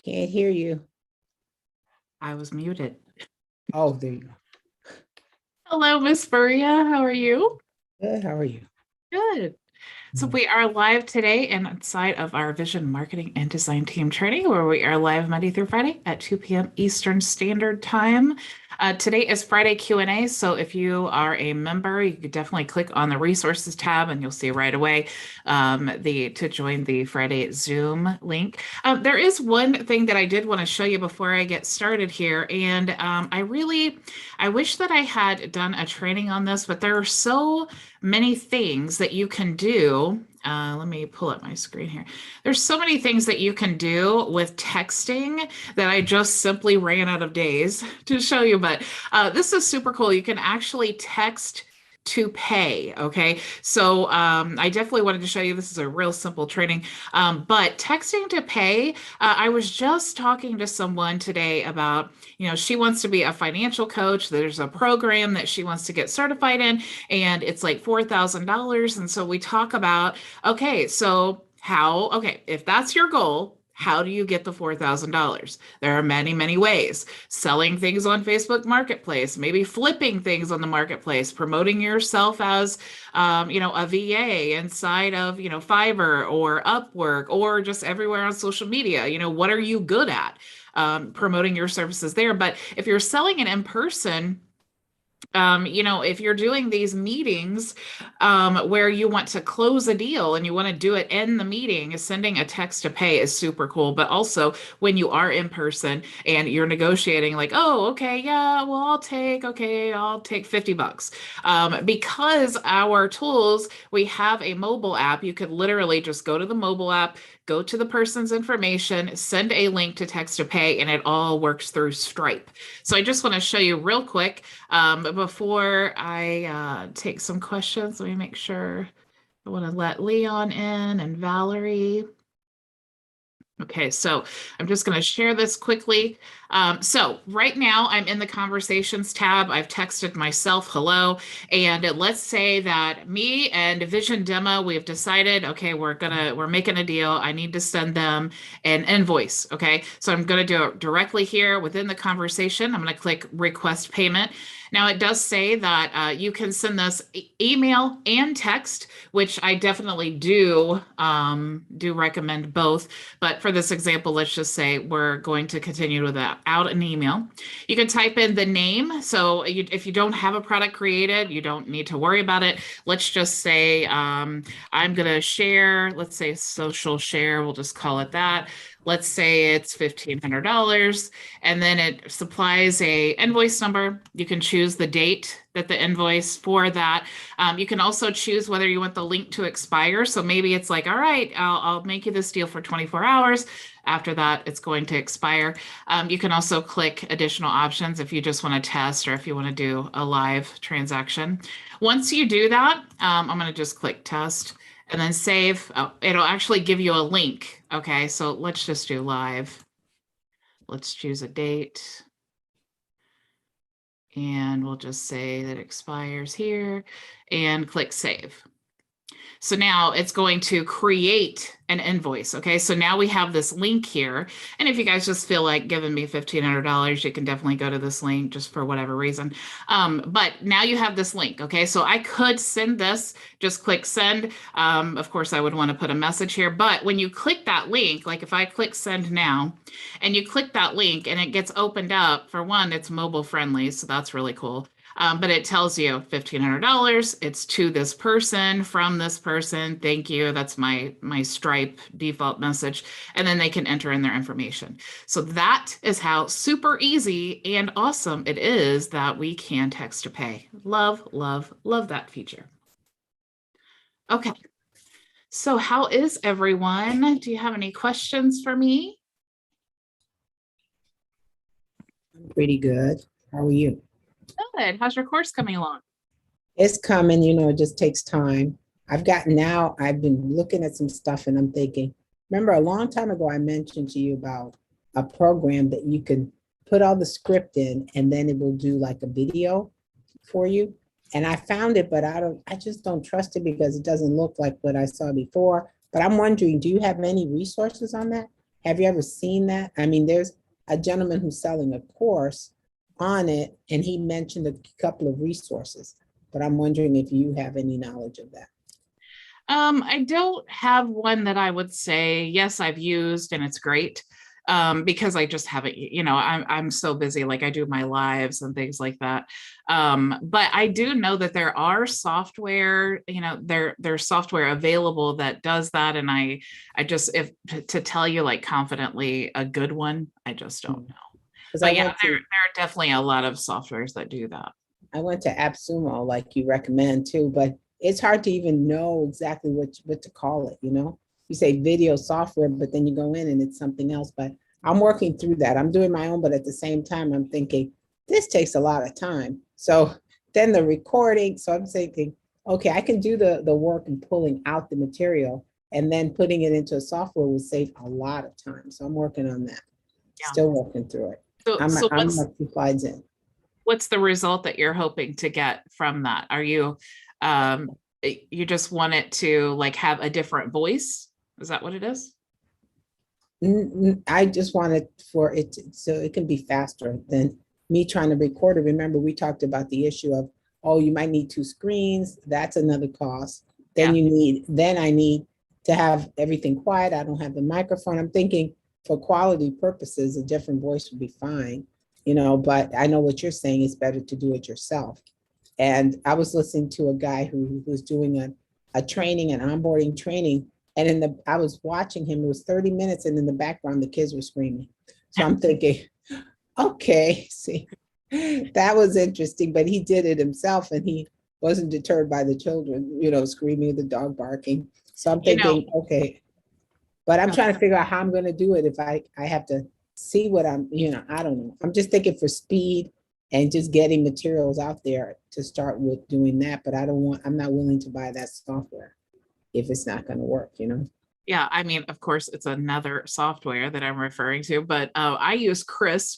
Can't hear you. I was muted. Oh, there you go. Hello, Miss Maria. How are you? Good. How are you? Good. So we are live today inside of our Vision Marketing and Design Team training, where we are live Monday through Friday at 2 p.m. Eastern Standard Time. Today is Friday Q&A, so if you are a member, you could definitely click on the resources tab and you'll see right away to join the Friday Zoom link. There is one thing that I did want to show you before I get started here, and I wish that I had done a training on this, but there are so many things that you can do. Let me pull up my screen here. There's so many things that you can do with texting that I just simply ran out of days to show you, but this is super cool. You can actually text to pay. Okay. So I definitely wanted to show you, this is a real simple training, but texting to pay, I was just talking to someone today about, she wants to be a financial coach. There's a program that she wants to get certified in, and it's like $4,000. And so we talk about, okay, so if that's your goal, how do you get the $4,000? There are many, many ways. Selling things on Facebook Marketplace, maybe flipping things on the marketplace, promoting yourself as, a VA inside of, Fiverr or Upwork, or just everywhere on social media. What are you good at? Promoting your services there. But if you're selling it in person, if you're doing these meetings where you want to close a deal and you want to do it in the meeting, sending a text to pay is super cool. But also when you are in person and you're negotiating, like, oh, okay, yeah, well, I'll take $50. Because our tools, we have a mobile app. You could literally just go to the mobile app, go to the person's information, send a link to text to pay, and it all works through Stripe. So I just want to show you real quick before I take some questions. Let me make sure. I want to let Leon in and Valerie. Okay, so I'm just going to share this quickly. So right now I'm in the conversations tab. I've texted myself hello, and let's say that me and Vision Demo, we've decided, okay, we're making a deal. I need to send them an invoice. Okay, so I'm going to do it directly here within the conversation. I'm going to click request payment. Now it does say that you can send this email and text, which I definitely do recommend both. But for this example, let's just say we're going to continue with that out an email. You can type in the name. So if you don't have a product created, you don't need to worry about it. Let's just say I'm going to share, let's say social share, we'll just call it that. Let's say it's $1,500, and then it supplies a invoice number. You can choose the date that the invoice for that. You can also choose whether you want the link to expire. So maybe it's like, all right, I'll make you this deal for 24 hours. After that, it's going to expire. You can also click additional options if you just want to test or if you want to do a live transaction. Once you do that, I'm going to just click test and then save. Oh, it'll actually give you a link. Okay, so let's just do live. Let's choose a date. And we'll just say that expires here and click save. So now it's going to create an invoice. Okay, so now we have this link here. And if you guys just feel like giving me $1,500, you can definitely go to this link just for whatever reason. But now you have this link. Okay, so I could send this, just click send. Of course, I would want to put a message here. But when you click that link, like if I click send now, and you click that link and it gets opened up, for one, it's mobile friendly. So that's really cool. But it tells you $1,500. It's to this person, from this person. Thank you. That's my Stripe default message. And then they can enter in their information. So that is how super easy and awesome it is that we can text to pay. Love, love, love that feature. Okay. So how is everyone? Do you have any questions for me? I'm pretty good. How are you? Good. How's your course coming along? It's coming, it just takes time. I've been looking at some stuff and I'm thinking, remember a long time ago, I mentioned to you about a program that you can put all the script in and then it will do like a video. for you. And I found it, but I just don't trust it because it doesn't look like what I saw before. But I'm wondering, do you have any resources on that? Have you ever seen that? I mean, there's a gentleman who's selling a course on it, and he mentioned a couple of resources, but I'm wondering if you have any knowledge of that. I don't have one that I would say, yes, I've used and it's great. Because I just haven't, I'm so busy, like I do my lives and things like that. But I do know that there are software, there's software available that does that. And I just, if to tell you like confidently a good one, I just don't know. But yeah, there are definitely a lot of softwares that do that. I went to AppSumo, like you recommend too, but it's hard to even know exactly what to call it, You say video software, but then you go in and it's something else. But I'm working through that. I'm doing my own, but at the same time, I'm thinking this takes a lot of time. So then the recording. So I'm thinking, okay, I can do the work and pulling out the material, and then putting it into a software will save a lot of time. So I'm working on that. Yeah. Still working through it. I'm a few slides in. What's the result that you're hoping to get from that? Are you you just want it to like have a different voice? Is that what it is? I just want it for it so it can be faster than me trying to record it. Remember, we talked about the issue of, oh, you might need 2 screens. That's another cost. Then I need to have everything quiet. I don't have the microphone. I'm thinking for quality purposes, a different voice would be fine, but I know what you're saying is better to do it yourself. And I was listening to a guy who was doing a training, an onboarding training. And I was watching him, it was 30 minutes, and in the background, the kids were screaming. So I'm thinking, okay, see, that was interesting, but he did it himself and he wasn't deterred by the children, screaming, the dog barking. So I'm thinking, okay, but I'm trying to figure out how I'm going to do it if I have to see what I don't know. I'm just thinking for speed and just getting materials out there to start with doing that. But I'm not willing to buy that software if it's not going to work, Yeah, I mean, of course, it's another software that I'm referring to, but I use Krisp,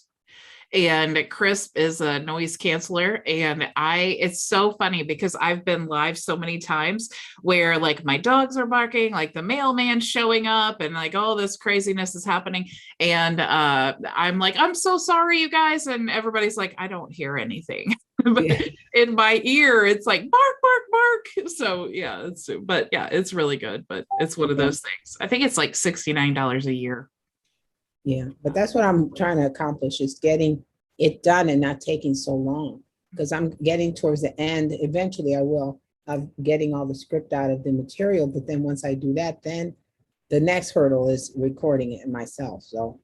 and Krisp is a noise canceller. And it's so funny because I've been live so many times where like my dogs are barking, like the mailman showing up, and like all this craziness is happening. And I'm like, I'm so sorry, you guys. And everybody's like, I don't hear anything. But in my ear, it's like bark, bark, bark. So yeah, it's really good. But it's one of those things. I think it's like $69 a year. Yeah, but that's what I'm trying to accomplish, is getting it done and not taking so long, because I'm getting towards the end. Eventually I will, of getting all the script out of the material. But then once I do that, then the next hurdle is recording it myself. So,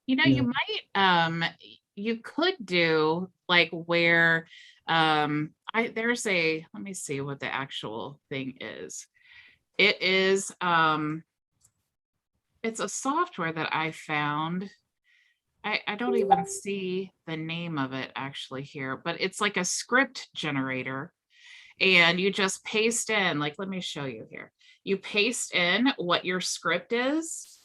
you might, you could do like where, let me see what the actual thing is. It is, it's a software that I found. I don't even see the name of it actually here, but it's like a script generator, and you just paste in, like, let me show you here. You paste in what your script is.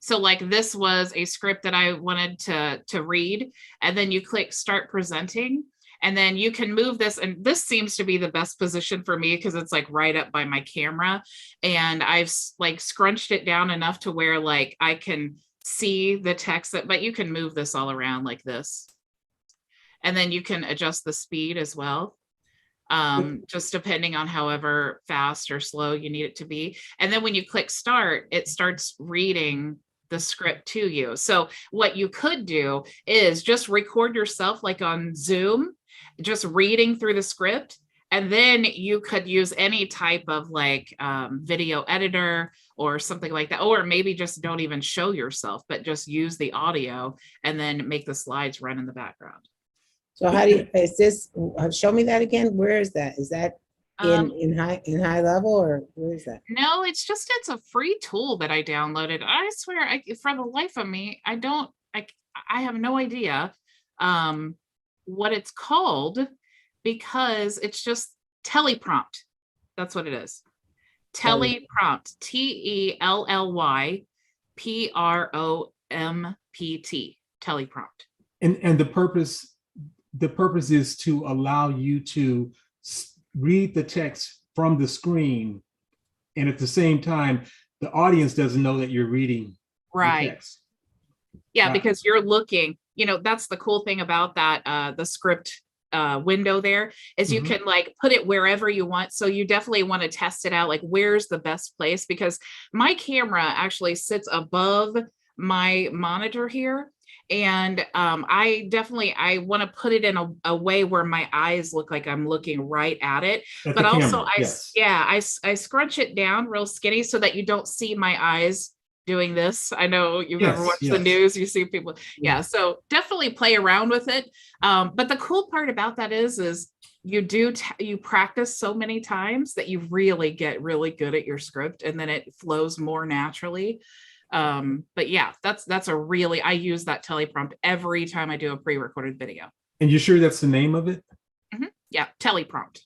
So like this was a script that I wanted to read, and then you click start presenting. And then you can move this, and this seems to be the best position for me because it's like right up by my camera. And I've like scrunched it down enough to where like I can see the text, but you can move this all around like this. And then you can adjust the speed as well, just depending on however fast or slow you need it to be. And then when you click start, it starts reading the script to you. So what you could do is just record yourself like on Zoom, just reading through the script. And then you could use any type of like video editor or something like that, or maybe just don't even show yourself, but just use the audio and then make the slides run in the background. So how is this, show me that again? Where is that? Is that in HighLevel, or where is that? No, it's a free tool that I downloaded. I swear, for the life of me, I have no idea what it's called, because it's just Teleprompt. That's what it is. Teleprompt, TELLYPROMPT, Teleprompt. And the purpose the purpose is to allow you to read the text from the screen, and at the same time, the audience doesn't know that you're reading the text. Yeah, because you're looking, that's the cool thing about that, the script window there is you can like put it wherever you want. So you definitely want to test it out. Like, where's the best place? Because my camera actually sits above my monitor here. And I want to put it in a way where my eyes look like I'm looking right at it. But also I scrunch it down real skinny so that you don't see my eyes doing this. I know you've ever watched the news, you see people. Yeah. So definitely play around with it. But the cool part about that is you practice so many times that you really get really good at your script, and then it flows more naturally. But yeah, I use that teleprompt every time I do a pre-recorded video. And you sure that's the name of it? Yeah, teleprompt.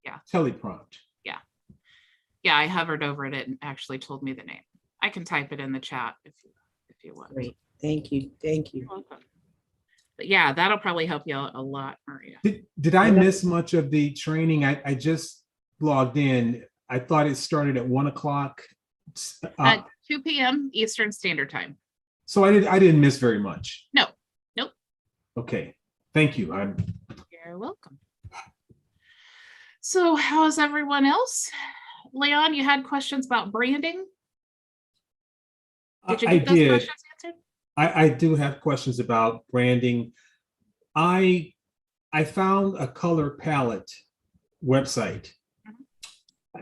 Yeah. Teleprompt. Yeah. Yeah, I hovered over it and actually told me the name. I can type it in the chat if you want. Great. Thank you. Thank you. You're welcome. But yeah, that'll probably help you a lot, Maria. Did I miss much of the training? I just logged in. I thought it started at 1 o'clock. At 2 p.m. Eastern Standard Time. So I didn't miss very much. No. Nope. Okay. Thank you. You're welcome. So how's everyone else? Leon, you had questions about branding? Did you get those questions answered? I do have questions about branding. I found a color palette website.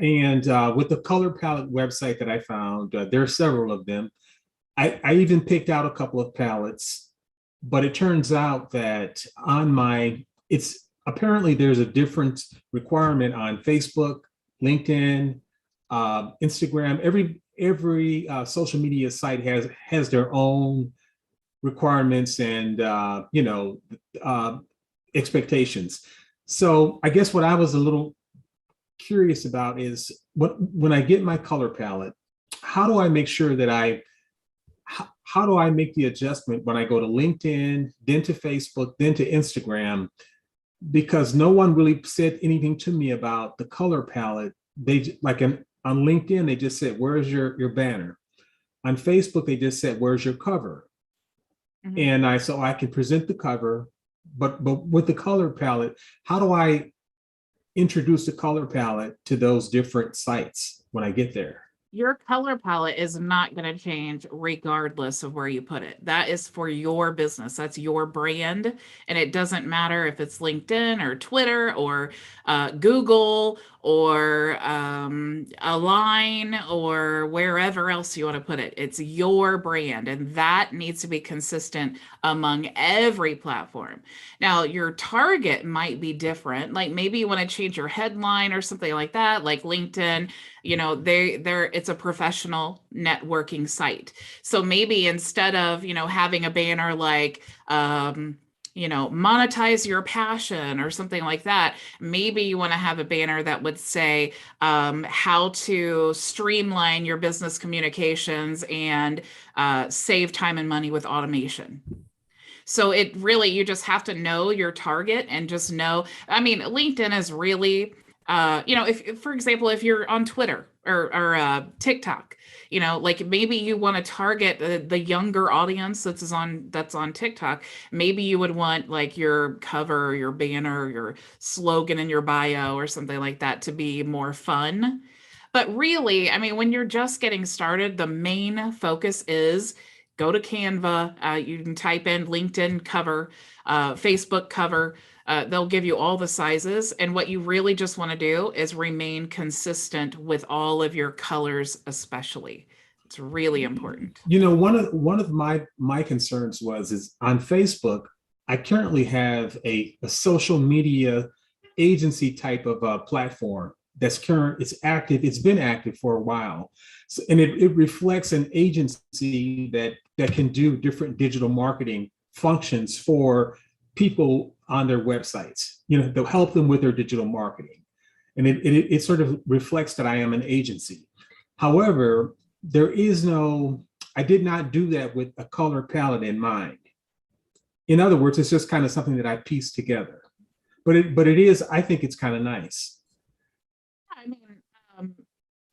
And with the color palette website that I found, there are several of them. I even picked out a couple of palettes, but it turns out that apparently there's a different requirement on Facebook, LinkedIn, Instagram. Every social media site has their own requirements and expectations. So I guess what I was a little curious about is when I get my color palette, how do I make sure that how do I make the adjustment when I go to LinkedIn, then to Facebook, then to Instagram? Because no one really said anything to me about the color palette. They on LinkedIn, they just said, where's your banner? On Facebook, they just said, where's your cover? And so I can present the cover, but with the color palette, how do I introduce the color palette to those different sites when I get there? Your color palette is not going to change regardless of where you put it. That is for your business. That's your brand. And it doesn't matter if it's LinkedIn or Twitter or Google or Align or wherever else you want to put it. It's your brand, and that needs to be consistent among every platform. Now, your target might be different. Like maybe you want to change your headline or something like that, like LinkedIn. It's a professional networking site. So maybe instead of, having a banner like, monetize your passion or something like that, maybe you want to have a banner that would say how to streamline your business communications and save time and money with automation. So you just have to know your target and just know, LinkedIn is really, if, for example, if you're on Twitter or TikTok, like maybe you want to target the younger audience that's on TikTok. Maybe you would want like your cover, your banner, your slogan in your bio or something like that to be more fun. But really, when you're just getting started, the main focus is go to Canva. You can type in LinkedIn cover, Facebook cover. They'll give you all the sizes. And what you really just want to do is remain consistent with all of your colors, especially. It's really important. One of my concerns is on Facebook, I currently have a social media agency type of platform it's active. It's been active for a while. So, and it reflects an agency that can do different digital marketing functions for people on their websites. They'll help them with their digital marketing. And it sort of reflects that I am an agency. However, I did not do that with a color palette in mind. in other words, it's just kind of something that I piece together. But it is, I think it's kind of nice. I mean, um,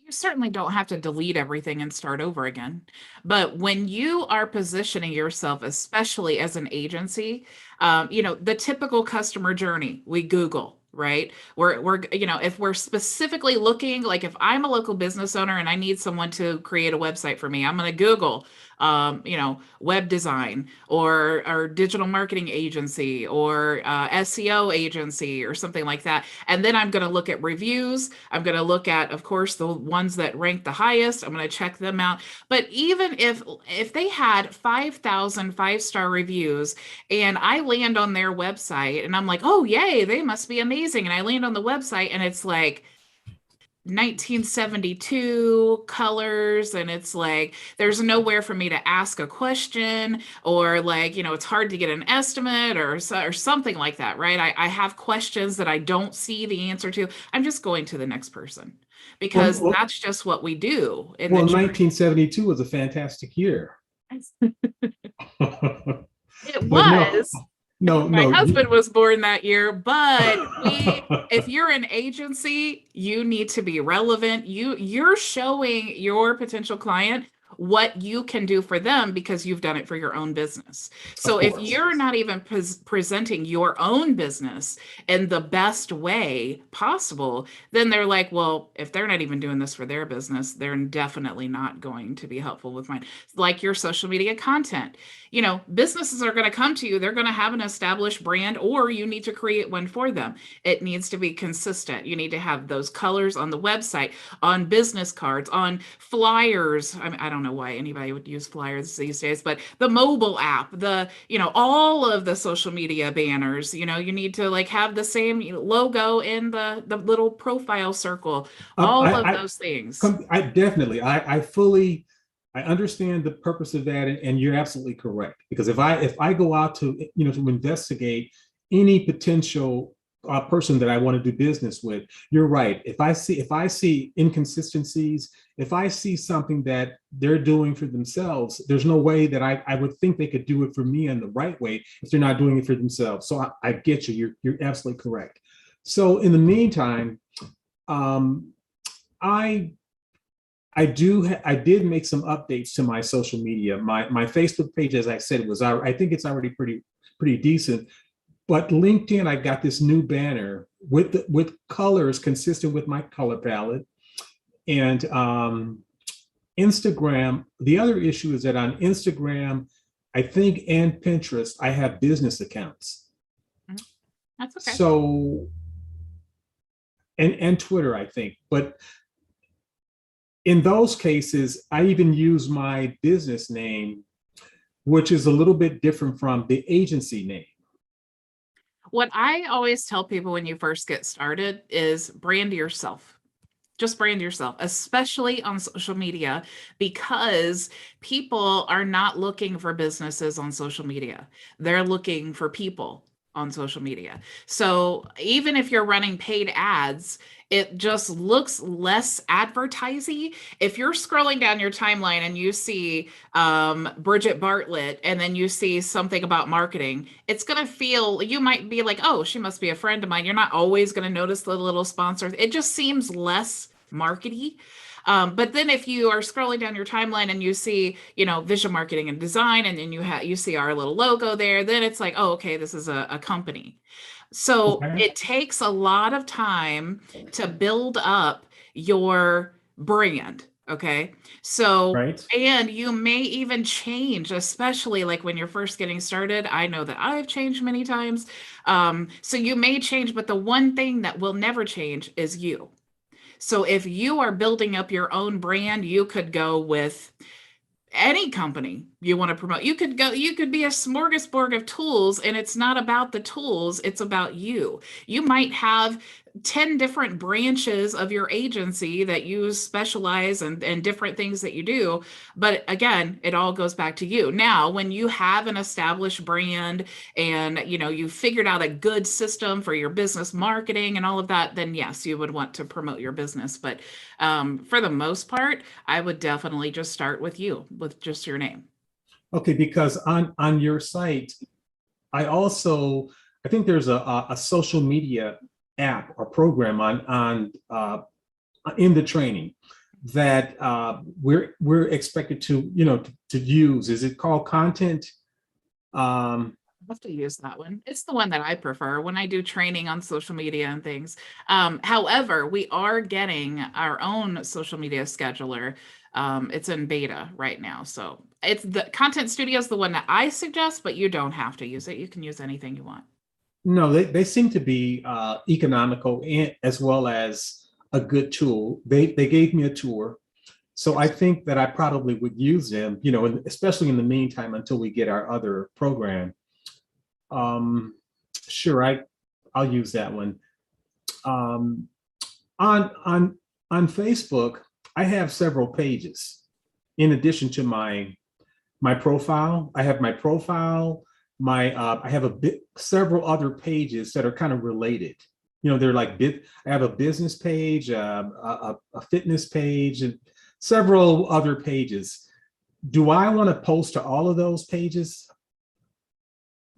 you certainly don't have to delete everything and start over again. But when you are positioning yourself, especially as an agency, the typical customer journey, we Google, right? If we're specifically looking, like if I'm a local business owner and I need someone to create a website for me, I'm going to Google, web design or digital marketing agency or SEO agency or something like that. And then I'm going to look at reviews. I'm going to look at, of course, the ones that rank the highest. I'm going to check them out. But even if they had 5,000 five-star reviews and I land on their website and I'm like, oh, yay, they must be amazing. And I land on the website and it's like 1972 colors, and it's like there's nowhere for me to ask a question, or like, it's hard to get an estimate or something like that, right? I have questions that I don't see the answer to. I'm just going to the next person because that's just what we do. Well, 1972 was a fantastic year. It was. No, my husband was born that year, but if you're an agency, you need to be relevant. You're showing your potential client what you can do for them because you've done it for your own business. So if you're not even presenting your own business in the best way possible, then they're like, well, if they're not even doing this for their business, they're definitely not going to be helpful with mine. Like your social media content. Businesses are going to come to you. They're going to have an established brand, or you need to create one for them. It needs to be consistent. You need to have those colors on the website, on business cards, on flyers. I don't know why anybody would use flyers these days, but the mobile app, all of the social media banners, you need to like have the same logo in the little profile circle, all of those things. I understand the purpose of that, and you're absolutely correct. Because if I go out to to investigate any potential person that I want to do business with, you're right. If I see inconsistencies, if I see something that they're doing for themselves, there's no way that I would think they could do it for me in the right way if they're not doing it for themselves. So I get you. You're absolutely correct. So in the meantime, I did make some updates to my social media. My Facebook page, as I said, I think it's already pretty decent. But LinkedIn, I got this new banner with colors consistent with my color palette. And Instagram, the other issue is that on Instagram, I think, and Pinterest, I have business accounts. That's okay. So, and Twitter, I think. But in those cases, I even use my business name, which is a little bit different from the agency name. What I always tell people when you first get started is brand yourself. Just brand yourself, especially on social media, because people are not looking for businesses on social media. They're looking for people on social media. So even if you're running paid ads, it just looks less advertising. If you're scrolling down your timeline and you see Bridget Bartlett and then you see something about marketing, it's going to feel, you might be like, oh, she must be a friend of mine. You're not always going to notice the little sponsors. It just seems less markety. But then if you are scrolling down your timeline and you see, vision marketing and design, and then you see our little logo there, then it's like, oh, okay, this is a company. So It takes a lot of time to build up your brand. Okay. So, right. And you may even change, especially like when you're first getting started. I know that I've changed many times. So you may change, but the one thing that will never change is you. So if you are building up your own brand, you could go with any company you want to promote. You could be a smorgasbord of tools, and it's not about the tools, it's about you. You might have 10 different branches of your agency that you specialize and different things that you do. But again, it all goes back to you. Now, when you have an established brand and you figured out a good system for your business marketing and all of that, then yes, you would want to promote your business. But for the most part, I would definitely just start with you, with just your name. Okay, because on your site, I think there's a social media app or program on in the training that we're expected to, to use. Is it called Content? I have to use that one. It's the one that I prefer when I do training on social media and things. However, we are getting our own social media scheduler. It's in beta right now. So it's the Content Studio is the one that I suggest, but you don't have to use it. You can use anything you want. No, they seem to be economical and as well as a good tool. They gave me a tour. So I think that I probably would use them, especially in the meantime until we get our other program. Sure, I'll use that one. On Facebook, I have several pages. In addition to my profile, I have my profile. I have several other pages that are kind of related. They're like I have a business page, a fitness page, and several other pages. Do I want to post to all of those pages?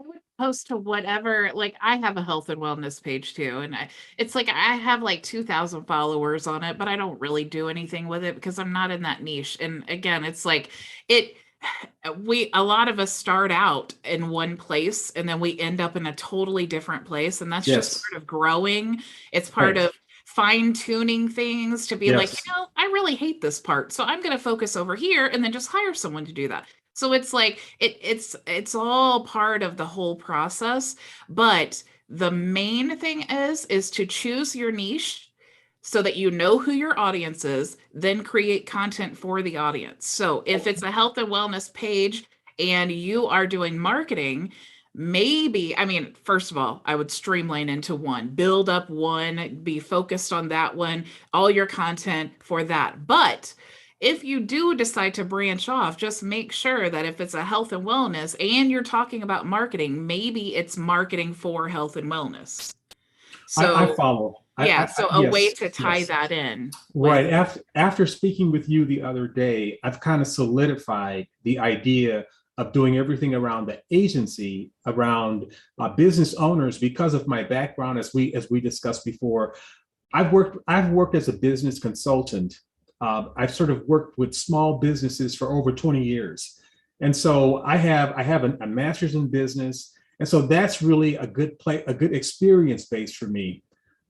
I would post to whatever, like I have a health and wellness page too. And it's like I have like 2,000 followers on it, but I don't really do anything with it because I'm not in that niche. And again, it's like a lot of us start out in one place and then we end up in a totally different place. And that's Yes. just part of growing. It's part of fine tuning things to be like, I really hate this part. So I'm going to focus over here and then just hire someone to do that. So it's like, it's all part of the whole process. But the main thing is to choose your niche so that you know who your audience is, then create content for the audience. So if it's a health and wellness page and you are doing marketing, maybe, first of all, I would streamline into one, build up one, be focused on that one, all your content for that. But if you do decide to branch off, just make sure that if it's a health and wellness and you're talking about marketing, maybe it's marketing for health and wellness. So I follow. Yeah, so a way to tie that in. Right. After speaking with you the other day, I've kind of solidified the idea of doing everything around the agency, around business owners, because of my background, as we discussed before. I've worked as a business consultant. I've sort of worked with small businesses for over 20 years. And so I have a master's in business. And so that's really a good experience base for me.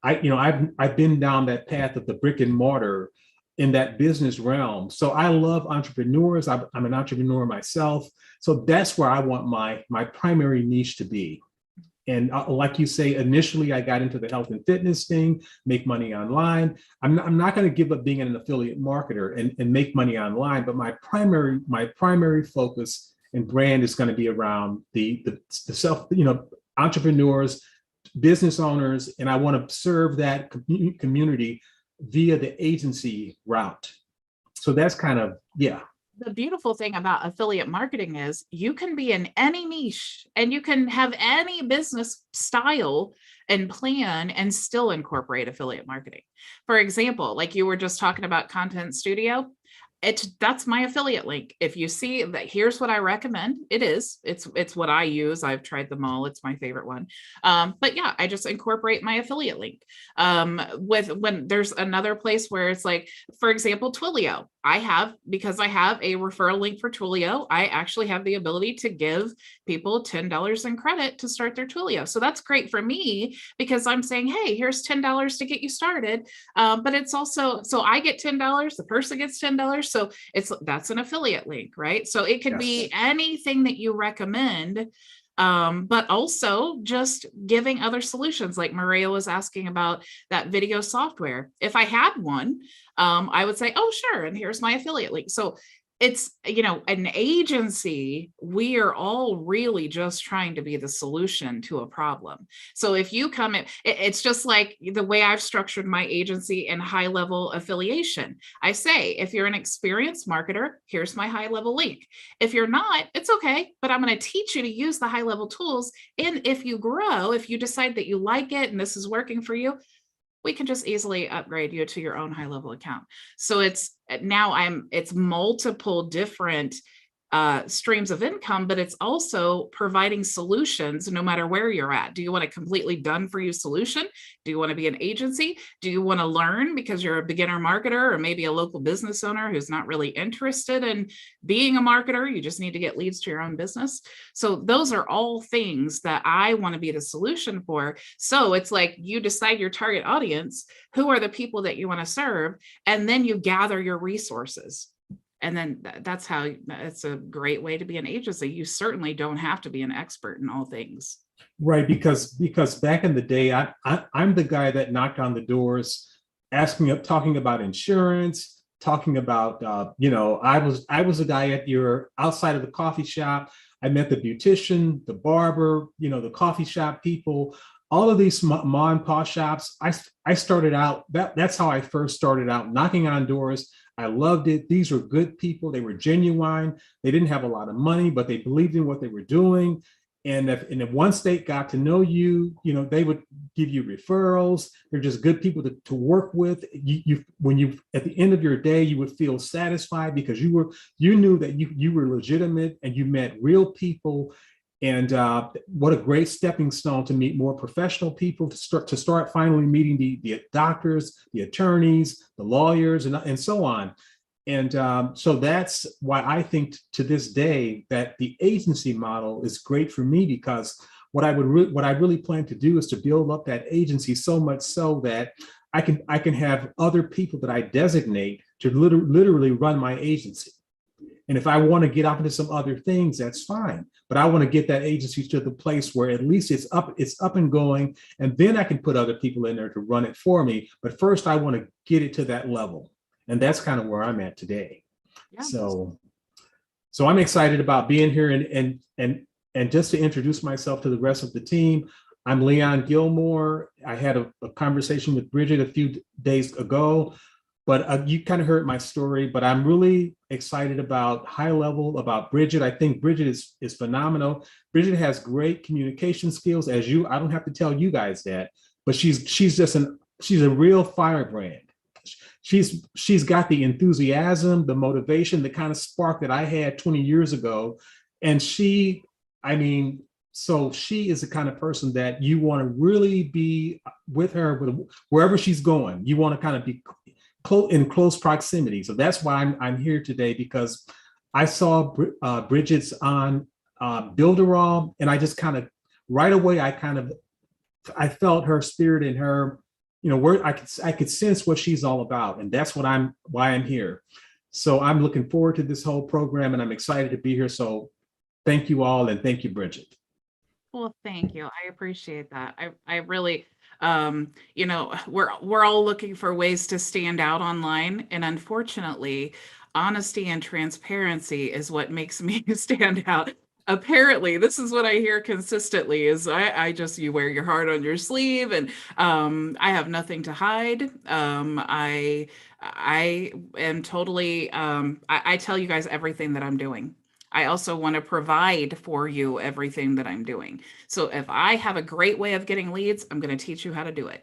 I've been down that path of the brick and mortar in that business realm. So I love entrepreneurs. I'm an entrepreneur myself. So that's where I want my primary niche to be. And like you say, initially I got into the health and fitness thing, make money online. I'm not going to give up being an affiliate marketer and make money online, but my primary focus and brand is going to be around the self, entrepreneurs, business owners, and I want to serve that community via the agency route. So that's kind of, The beautiful thing about affiliate marketing is you can be in any niche and you can have any business style and plan and still incorporate affiliate marketing. For example, like you were just talking about Content Studio, that's my affiliate link. If you see that, here's what I recommend. It's what I use. I've tried them all. It's my favorite one. But yeah, I just incorporate my affiliate link. When there's another place where it's like, for example, Twilio, because I have a referral link for Twilio, I actually have the ability to give people $10 in credit to start their Twilio. So that's great for me because I'm saying, hey, here's $10 to get you started. But it's also, so I get $10, the person gets $10. So that's an affiliate link, right? So it could be anything that you recommend, but also just giving other solutions. Like Maria was asking about that video software. If I had one, I would say, oh, sure. And here's my affiliate link. So it's, an agency, we are all really just trying to be the solution to a problem. So if you come in, it's just like the way I've structured my agency and HighLevel affiliation. I say, if you're an experienced marketer, here's my HighLevel link. If you're not, it's okay, but I'm going to teach you to use the HighLevel tools. And if you grow, if you decide that you like it and this is working for you, we can just easily upgrade you to your own HighLevel account. So it's multiple different streams of income, but it's also providing solutions no matter where you're at. Do you want a completely done for you solution? Do you want to be an agency? Do you want to learn because you're a beginner marketer or maybe a local business owner who's not really interested in being a marketer? You just need to get leads to your own business. So those are all things that I want to be the solution for. So it's like you decide your target audience, who are the people that you want to serve, and then you gather your resources. And then that's how it's a great way to be an agency. You certainly don't have to be an expert in all things. Right, because back in the day, I'm the guy that knocked on the doors, talking about insurance, talking about I was a guy at your outside of the coffee shop. I met the beautician, the barber, the coffee shop people, all of these mom and pop shops. I started out that's how I first started out, knocking on doors. I loved it. These were good people. They were genuine. They didn't have a lot of money, but they believed in what they were doing. And if one state got to know you, they would give you referrals. They're just good people to work with. When you at the end of your day, you would feel satisfied because you knew that you were legitimate and you met real people. And what a great stepping stone to meet more professional people, to start finally meeting the doctors, the attorneys, the lawyers, and so on. And so that's why I think to this day that the agency model is great for me, because what I really plan to do is to build up that agency so much so that I can have other people that I designate to literally run my agency. And if I want to get up into some other things, that's fine. But I want to get that agency to the place where at least it's up and going, and then I can put other people in there to run it for me. But first, I want to get it to that level. And that's kind of where I'm at today. Yeah. So I'm excited about being here, and just to introduce myself to the rest of the team. I'm Leon Gilmore. I had a conversation with Bridget a few days ago, but you kind of heard my story, but I'm really excited about HighLevel, about Bridget. I think Bridget is phenomenal. Bridget has great communication skills, I don't have to tell you guys that, but she's a real firebrand. She's got the enthusiasm, the motivation, the kind of spark that I had 20 years ago. And she is the kind of person that you want to really be with her wherever she's going. You want to kind of be in close proximity. So that's why I'm here today, because I saw Bridget's on Builderall, and I just kind of right away I felt her spirit in her, where I could sense what she's all about, and that's why I'm here. So I'm looking forward to this whole program, and I'm excited to be here. So thank you all, and thank you, Bridget. Well, thank you. I appreciate that. I really, we're all looking for ways to stand out online, and unfortunately, honesty and transparency is what makes me stand out. Apparently, this is what I hear consistently is you wear your heart on your sleeve, and I have nothing to hide. I am totally, I tell you guys everything that I'm doing. I also want to provide for you everything that I'm doing. So if I have a great way of getting leads, I'm going to teach you how to do it.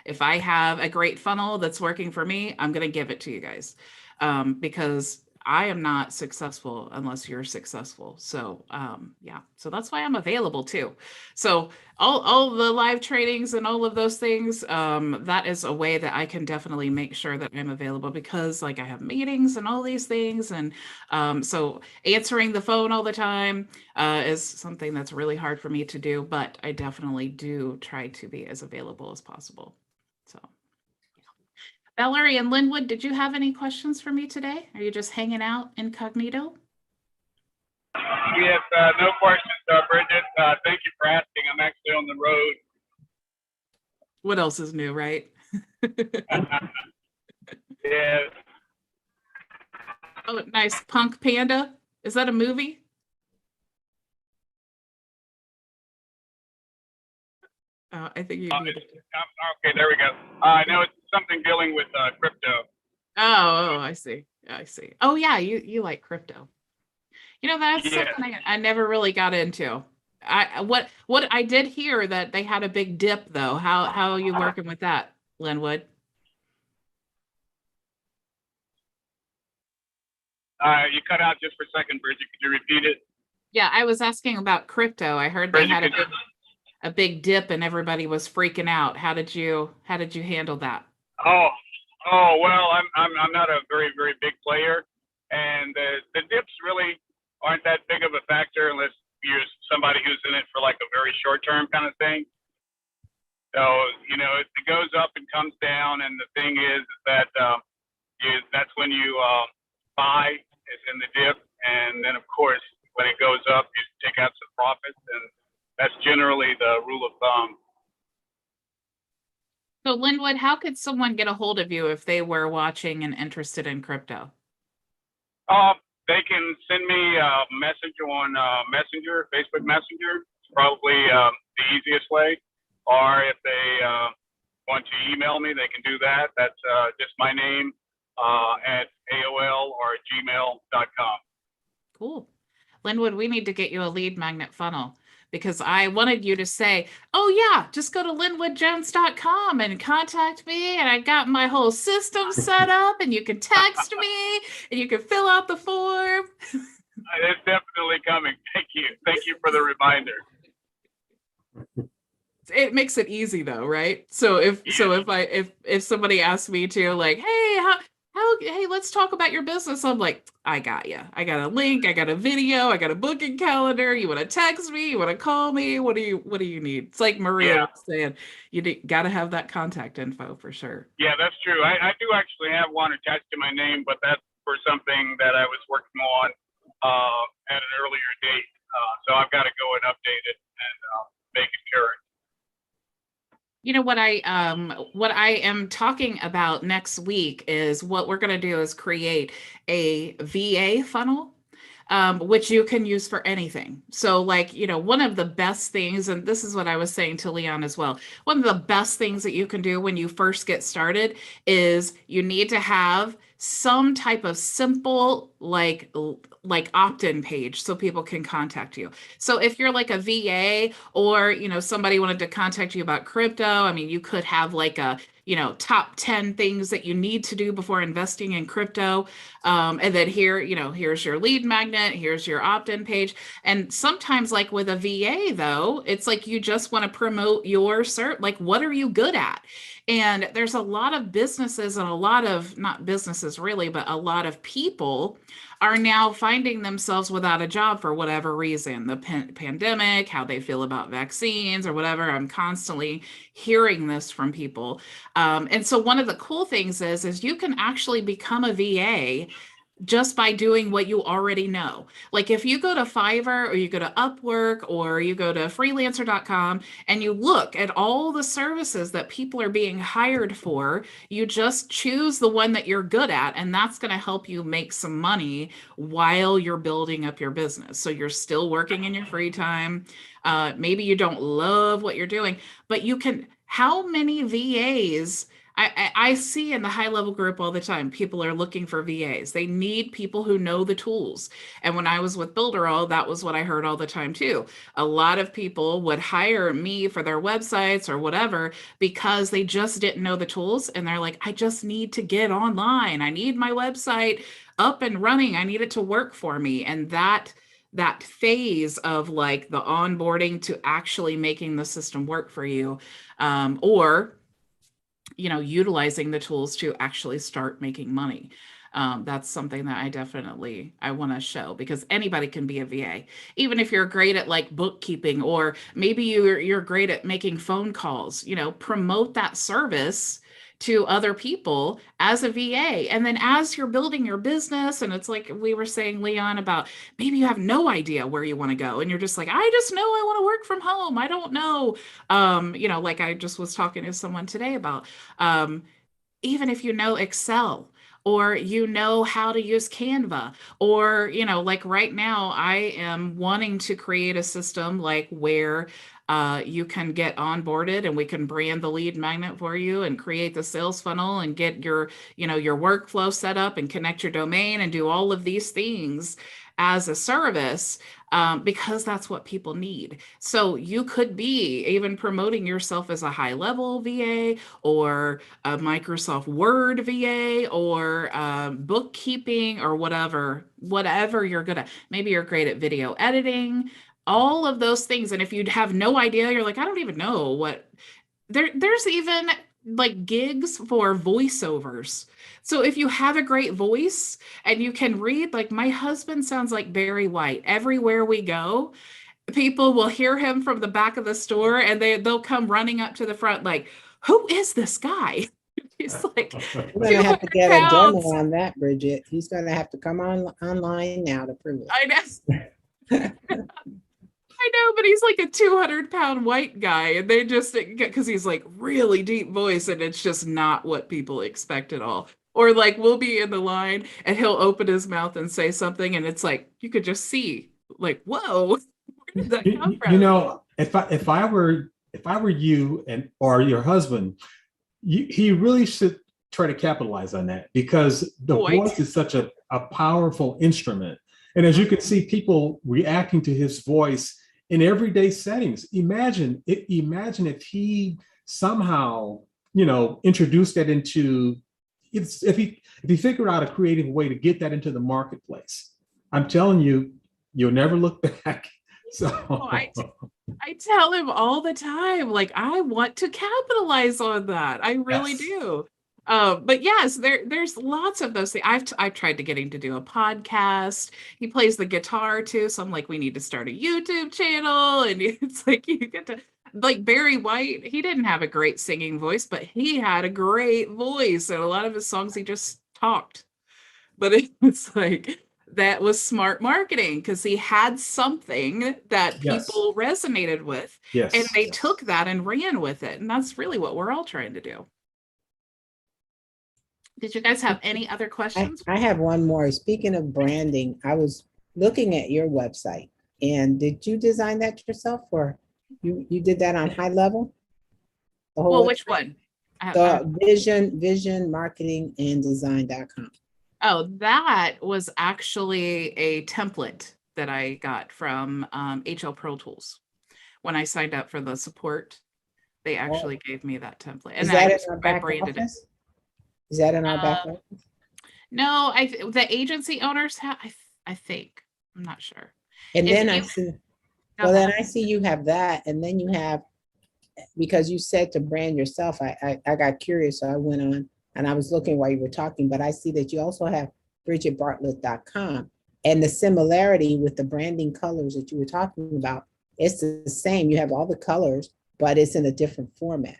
If I have a great funnel that's working for me, I'm going to give it to you guys, because I am not successful unless you're successful. So so that's why I'm available too. So all the live trainings and all of those things, that is a way that I can definitely make sure that I'm available, because I have meetings and all these things. And so answering the phone all the time is something that's really hard for me to do, but I definitely do try to be as available as possible. So. Valerie and Linwood, did you have any questions for me today? Are you just hanging out incognito? Yes, no questions, Bridget. Thank you for asking. I'm actually on the road. What else is new, right? Yes. Oh, nice. Punk Panda. Is that a movie? I think you need it. Okay, there we go. I know it's something dealing with crypto. Oh, I see. I see. Oh, yeah, you like crypto. That's something I never really got into. What I did hear that they had a big dip though. How are you working with that, Linwood? You cut out just for a second, Bridget. Could you repeat it? Yeah, I was asking about crypto. I heard they Bridget, had could you? a big dip and everybody was freaking out. How did you handle that? Oh, well, I'm not a very big player, and the dips really aren't that big of a factor unless you're somebody who's in it for like a very short term kind of thing. So it goes up and comes down, and the thing is that that's when you buy is in the dip, and then of course when it goes up, you take out some profits, and that's generally the rule of thumb. So Linwood, how could someone get a hold of you if they were watching and interested in crypto? They can send me a message on Messenger, Facebook Messenger. It's probably the easiest way. Or if they want to email me, they can do that. That's just my name at AOL or gmail.com. Cool. Linwood, we need to get you a lead magnet funnel because I wanted you to say, oh yeah, just go to linwoodjones.com and contact me. And I got my whole system set up and you can text me and you can fill out the form. It's definitely coming. Thank you. Thank you for the reminder. It makes it easy though, right? So if somebody asks me to like, hey, hey, let's talk about your business. I'm like, I got you. I got a link. I got a video. I got a booking calendar. You want to text me? You want to call me? What do you need? It's like Maria was saying, you got to have that contact info for sure. Yeah, that's true. I do actually have one attached to my name, but that's for something that I was working on at an earlier date. So I've got to go and update it and make it current. You know what I am talking about next week is what we're going to do is create a VA funnel, which you can use for anything. So like, one of the best things, and this is what I was saying to Leon as well, one of the best things that you can do when you first get started is you need to have some type of simple like opt-in page so people can contact you. So if you're like a VA or somebody wanted to contact you about crypto, I mean, you could have like a top 10 things that you need to do before investing in crypto. And then here's your lead magnet, here's your opt-in page. And sometimes like with a VA though, it's like you just want to promote your like what are you good at? And there's a lot of businesses and a lot of, not businesses really, but a lot of people are now finding themselves without a job for whatever reason, the pandemic, how they feel about vaccines or whatever. I'm constantly hearing this from people. And so one of the cool things is you can actually become a VA just by doing what you already know. Like if you go to Fiverr or you go to Upwork or you go to freelancer.com and you look at all the services that people are being hired for, you just choose the one that you're good at, and that's going to help you make some money while you're building up your business. So you're still working in your free time. Maybe you don't love what you're doing, but you can, how many VAs I see in the high level group all the time, people are looking for VAs. They need people who know the tools. And when I was with Builderall, that was what I heard all the time too. A lot of people would hire me for their websites or whatever because they just didn't know the tools. And they're like, I just need to get online. I need my website up and running. I need it to work for me. And that phase of like the onboarding to actually making the system work for you, or utilizing the tools to actually start making money. That's something that I want to show, because anybody can be a VA, even if you're great at like bookkeeping, or maybe you're great at making phone calls, promote that service to other people as a VA. And then as you're building your business, and it's like we were saying, Leon, about maybe you have no idea where you want to go. And you're just like, I just know I want to work from home. I don't know. Like I just was talking to someone today about, even if you know Excel, or how to use Canva, or like right now I am wanting to create a system like where you can get onboarded and we can brand the lead magnet for you and create the sales funnel and get your workflow set up and connect your domain and do all of these things. as a service, because that's what people need. So you could be even promoting yourself as a HighLevel VA or a Microsoft Word VA or bookkeeping or whatever you're good at. Maybe you're great at video editing, all of those things. And if you'd have no idea, you're like, I don't even know what there's even like gigs for voiceovers. So if you have a great voice and you can read, like my husband sounds like Barry White. Everywhere we go, people will hear him from the back of the store and they'll come running up to the front like, who is this guy? He's like We're gonna have to 200 get a demo pounds. on that, Bridget. He's gonna have to come online now to prove it. I know. I know, but he's like a 200-pound white guy, and they just, because he's like really deep voice, and it's just not what people expect at all. Or like we'll be in the line, and he'll open his mouth and say something, and it's like you could just see, like, whoa, where did that come from? You know, if I were you and or your husband, he really should try to capitalize on that, because the voice is such a powerful instrument. And as you can see, people reacting to his voice in everyday settings. Imagine if he somehow, introduced that into if he figured out a creative way to get that into the marketplace. I'm telling you, you'll never look back. So I tell him all the time, like, I want to capitalize on that. I really do. But yes, there's lots of those things. I've tried to get him to do a podcast. He plays the guitar too, so I'm like, we need to start a YouTube channel. And it's like you get to, like Barry White, he didn't have a great singing voice, but he had a great voice. And a lot of his songs he just talked. But it's like that was smart marketing because he had something that people resonated with. And they took that and ran with it. And that's really what we're all trying to do. Did you guys have any other questions? I have one more. Speaking of branding, I was looking at your website, and did you design that yourself, or you did that on HighLevel? Well, which one? The vision marketing and design.com. Oh, that was actually a template that I got from HL Pro Tools. When I signed up for the support, they actually gave me that template. And I branded it. Is that in our back office? No, the agency owners have, I think. I'm not sure. And then I see, well, then I see you have that, and then you have, because you said to brand yourself, I got curious, so I went on and I was looking while you were talking, but I see that you also have bridgetbartlett.com, and the similarity with the branding colors that you were talking about, it's the same. You have all the colors, but it's in a different format.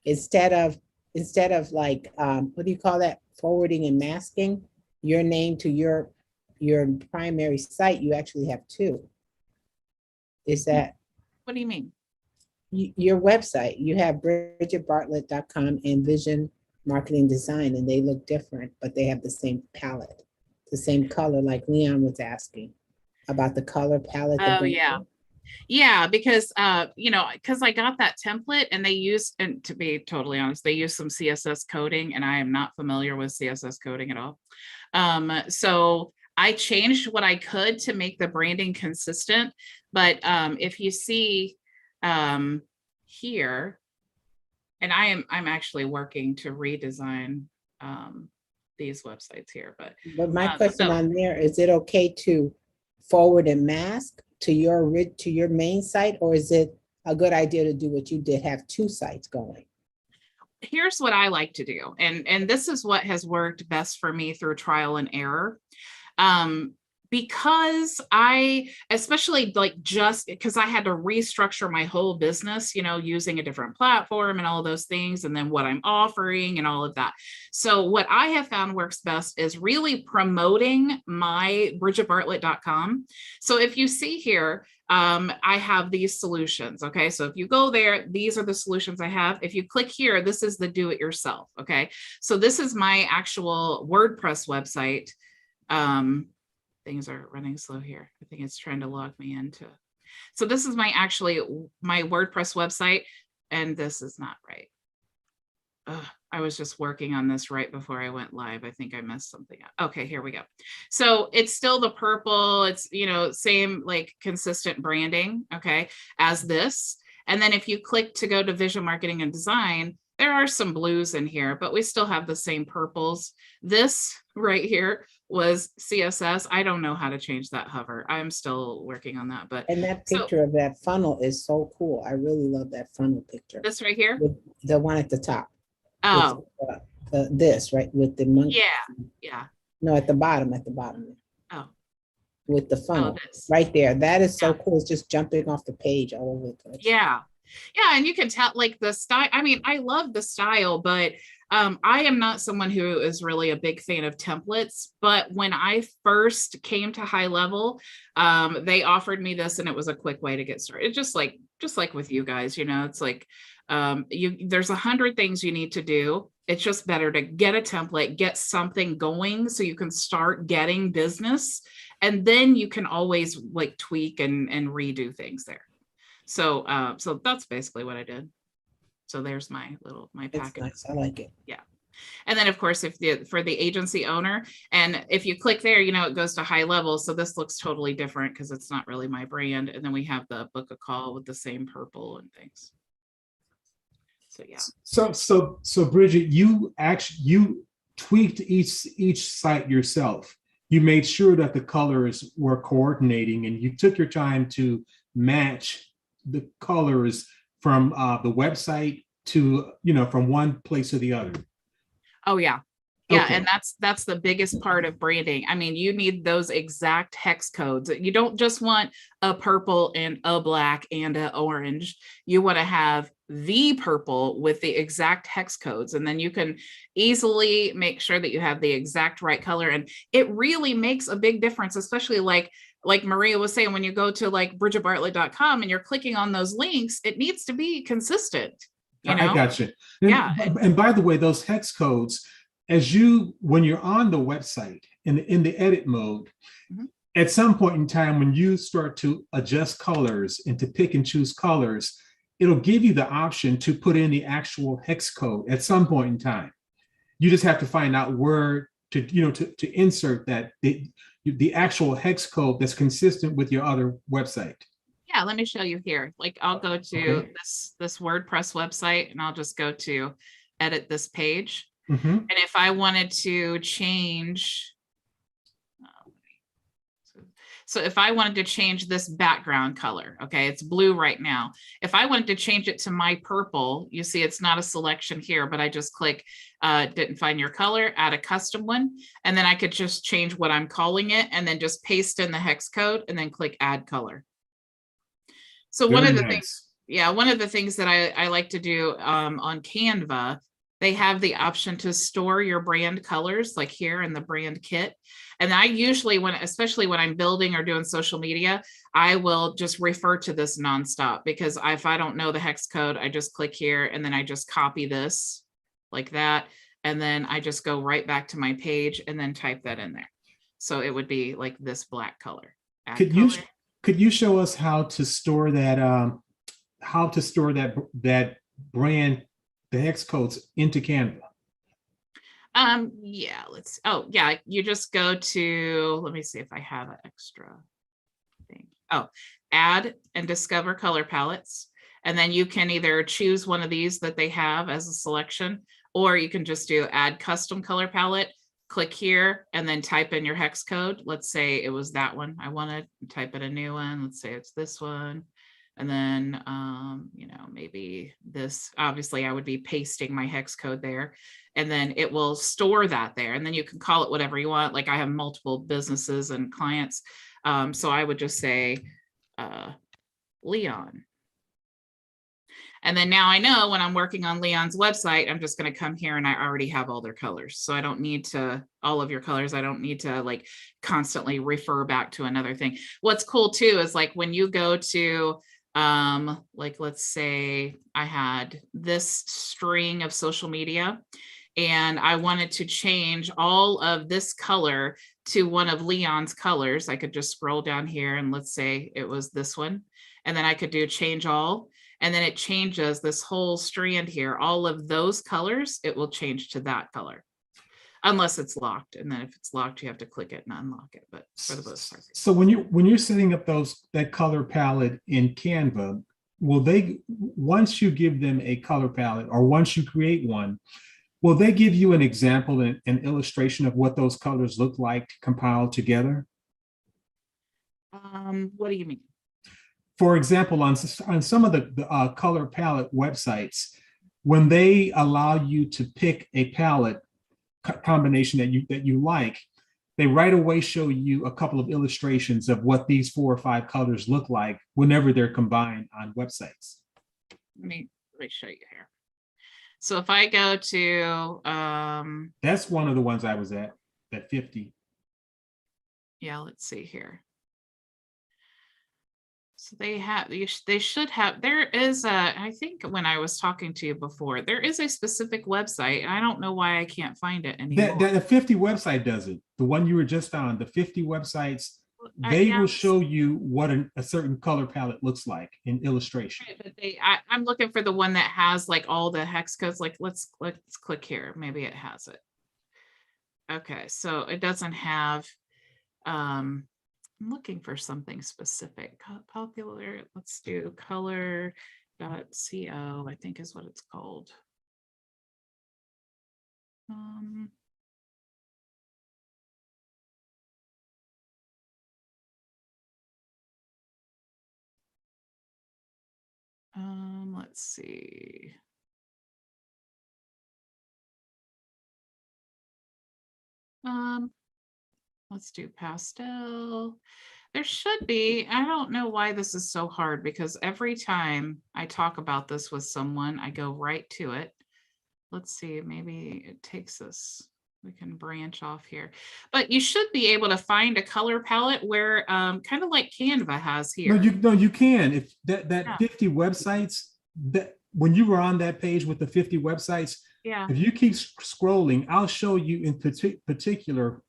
Instead of like, what do you call that? Forwarding and masking your name to your primary site, you actually have two. Is that? What do you mean? Your website, you have bridgetbartlett.com and Vision Marketing Design, and they look different, but they have the same palette, the same color, like Leon was asking about the color palette. Oh, yeah. Yeah, because because I got that template and they use, and to be totally honest, they use some CSS coding, and I am not familiar with CSS coding at all. So I changed what I could to make the branding consistent. But if you see here, and I'm actually working to redesign these websites here. But my question on there, is it okay to forward and mask to your main site, or is it a good idea to do what you did, have two sites going? Here's what I like to do, and this is what has worked best for me through trial and error. Because I, especially like just because I had to restructure my whole business, using a different platform and all of those things, and then what I'm offering and all of that. So what I have found works best is really promoting my bridgetbartlett.com. So if you see here, I have these solutions. Okay. So if you go there, these are the solutions I have. If you click here, this is the do it yourself. Okay. So this is my actual WordPress website. Things are running slow here. I think it's trying to log me into. So this is my WordPress website, and this is not right. I was just working on this right before I went live. I think I messed something up. Okay, here we go. So it's still the purple. It's, you know, same like consistent branding, okay, as this. And then if you click to go to visual marketing and design, there are some blues in here, but we still have the same purples. This right here was CSS. I don't know how to change that hover. I'm still working on that, but And that so picture of that funnel is so cool. I really love that funnel picture. this right here. With the one at the top. Oh, This, right, with the monkey. yeah. No, at the bottom. Oh, With the funnel, this. right there. That is so Yeah. cool. It's just jumping off the page all over the place. Yeah. Yeah. And you can tell like the style. I mean, I love the style, but I am not someone who is really a big fan of templates. But when I first came to HighLevel, they offered me this and it was a quick way to get started. Just like with you guys, you know, it's like there's 100 things you need to do. It's just better to get a template, get something going so you can start getting business. And then you can always like tweak and redo things there. So so that's basically what I did. So there's my It's package. nice. I like it. Yeah. And then of course, for the agency owner, and if you click there, you know, it goes to HighLevel. So this looks totally different because it's not really my brand. And then we have the book a call with the same purple and things. So yeah. So Bridget, you tweaked each site yourself. You made sure that the colors were coordinating, and you took your time to match the colors from the website to, you know, from one place to the other. Oh yeah. Yeah. Okay. And that's the biggest part of branding. I mean, you need those exact hex codes. You don't just want a purple and a black and an orange. You want to have the purple with the exact hex codes. And then you can easily make sure that you have the exact right color. And it really makes a big difference, especially like Maria was saying, when you go to like bridgetbartlett.com and you're clicking on those links, it needs to be consistent. You know? I got you. Yeah. And by the way, those hex codes, when you're on the website in the edit mode, at some point in time, when you start to adjust colors and to pick and choose colors, it'll give you the option to put in the actual hex code at some point in time. You just have to find out where to insert that the actual hex code that's consistent with your other website. Yeah, let me show you here. Like I'll go to this WordPress website and I'll just go to edit this page. And if I wanted to change, so if I wanted to change this background color, okay, it's blue right now. If I wanted to change it to my purple, you see it's not a selection here, but I just click, didn't find your color, add a custom one. And then I could just change what I'm calling it and then just paste in the hex code and then click add color. So one of the things that I like to do on Canva, they have the option to store your brand colors, like here in the brand kit. And I usually, especially when I'm building or doing social media, I will just refer to this nonstop, because if I don't know the hex code, I just click here and then I just copy this like that. And then I just go right back to my page and then type that in there. So it would be like this black color. Could you show us how to store that that brand, the hex codes, into Canva? Yeah, you just go to, let me see if I have an extra thing. Oh, add and discover color palettes. And then you can either choose one of these that they have as a selection, or you can just do add custom color palette, click here and then type in your hex code. Let's say it was that one. I want to type in a new one. Let's say it's this one. And then, maybe this, obviously I would be pasting my hex code there, and then it will store that there. And then you can call it whatever you want. Like I have multiple businesses and clients. So I would just say, Leon. And then now I know when I'm working on Leon's website, I'm just going to come here and I already have all their colors. So I don't need all of your colors. I don't need to like constantly refer back to another thing. What's cool too is like when you go to, like, let's say I had this string of social media and I wanted to change all of this color to one of Leon's colors, I could just scroll down here and let's say it was this one. And then I could do change all, and then it changes this whole strand here. All of those colors, it will change to that color. Unless it's locked. And then if it's locked, you have to click it and unlock it. But for the most part. So when you're setting up that color palette in Canva, will they, once you give them a color palette or once you create one, will they give you an example and an illustration of what those colors look like compiled together? What do you mean? For example, on some of the color palette websites, when they allow you to pick a palette combination that you like, they right away show you a couple of illustrations of what these 4 or 5 colors look like whenever they're combined on websites. Let me show you here. So if I go to that's one of the ones I was at 50. yeah, let's see here. So they should have, there is I think when I was talking to you before, there is a specific website, and I don't know why I can't find it anymore. The 50 website does it. The one you were just on, the 50 websites, they will show you what a certain color palette looks like in illustration. Right, but I'm looking for the one that has like all the hex codes. Like let's click here. Maybe it has it. Okay, so it doesn't have I'm looking for something specific. Popular, let's do color.co, I think is what it's called. Let's see. Let's do pastel. There should be, I don't know why this is so hard, because every time I talk about this with someone, I go right to it. Let's see, maybe it takes us, we can branch off here, but you should be able to find a color palette where kind of like Canva has here. No, you can. If that Yeah. 50 websites, that when you were on that page with the 50 websites, Yeah. if you keep scrolling, I'll show you in particular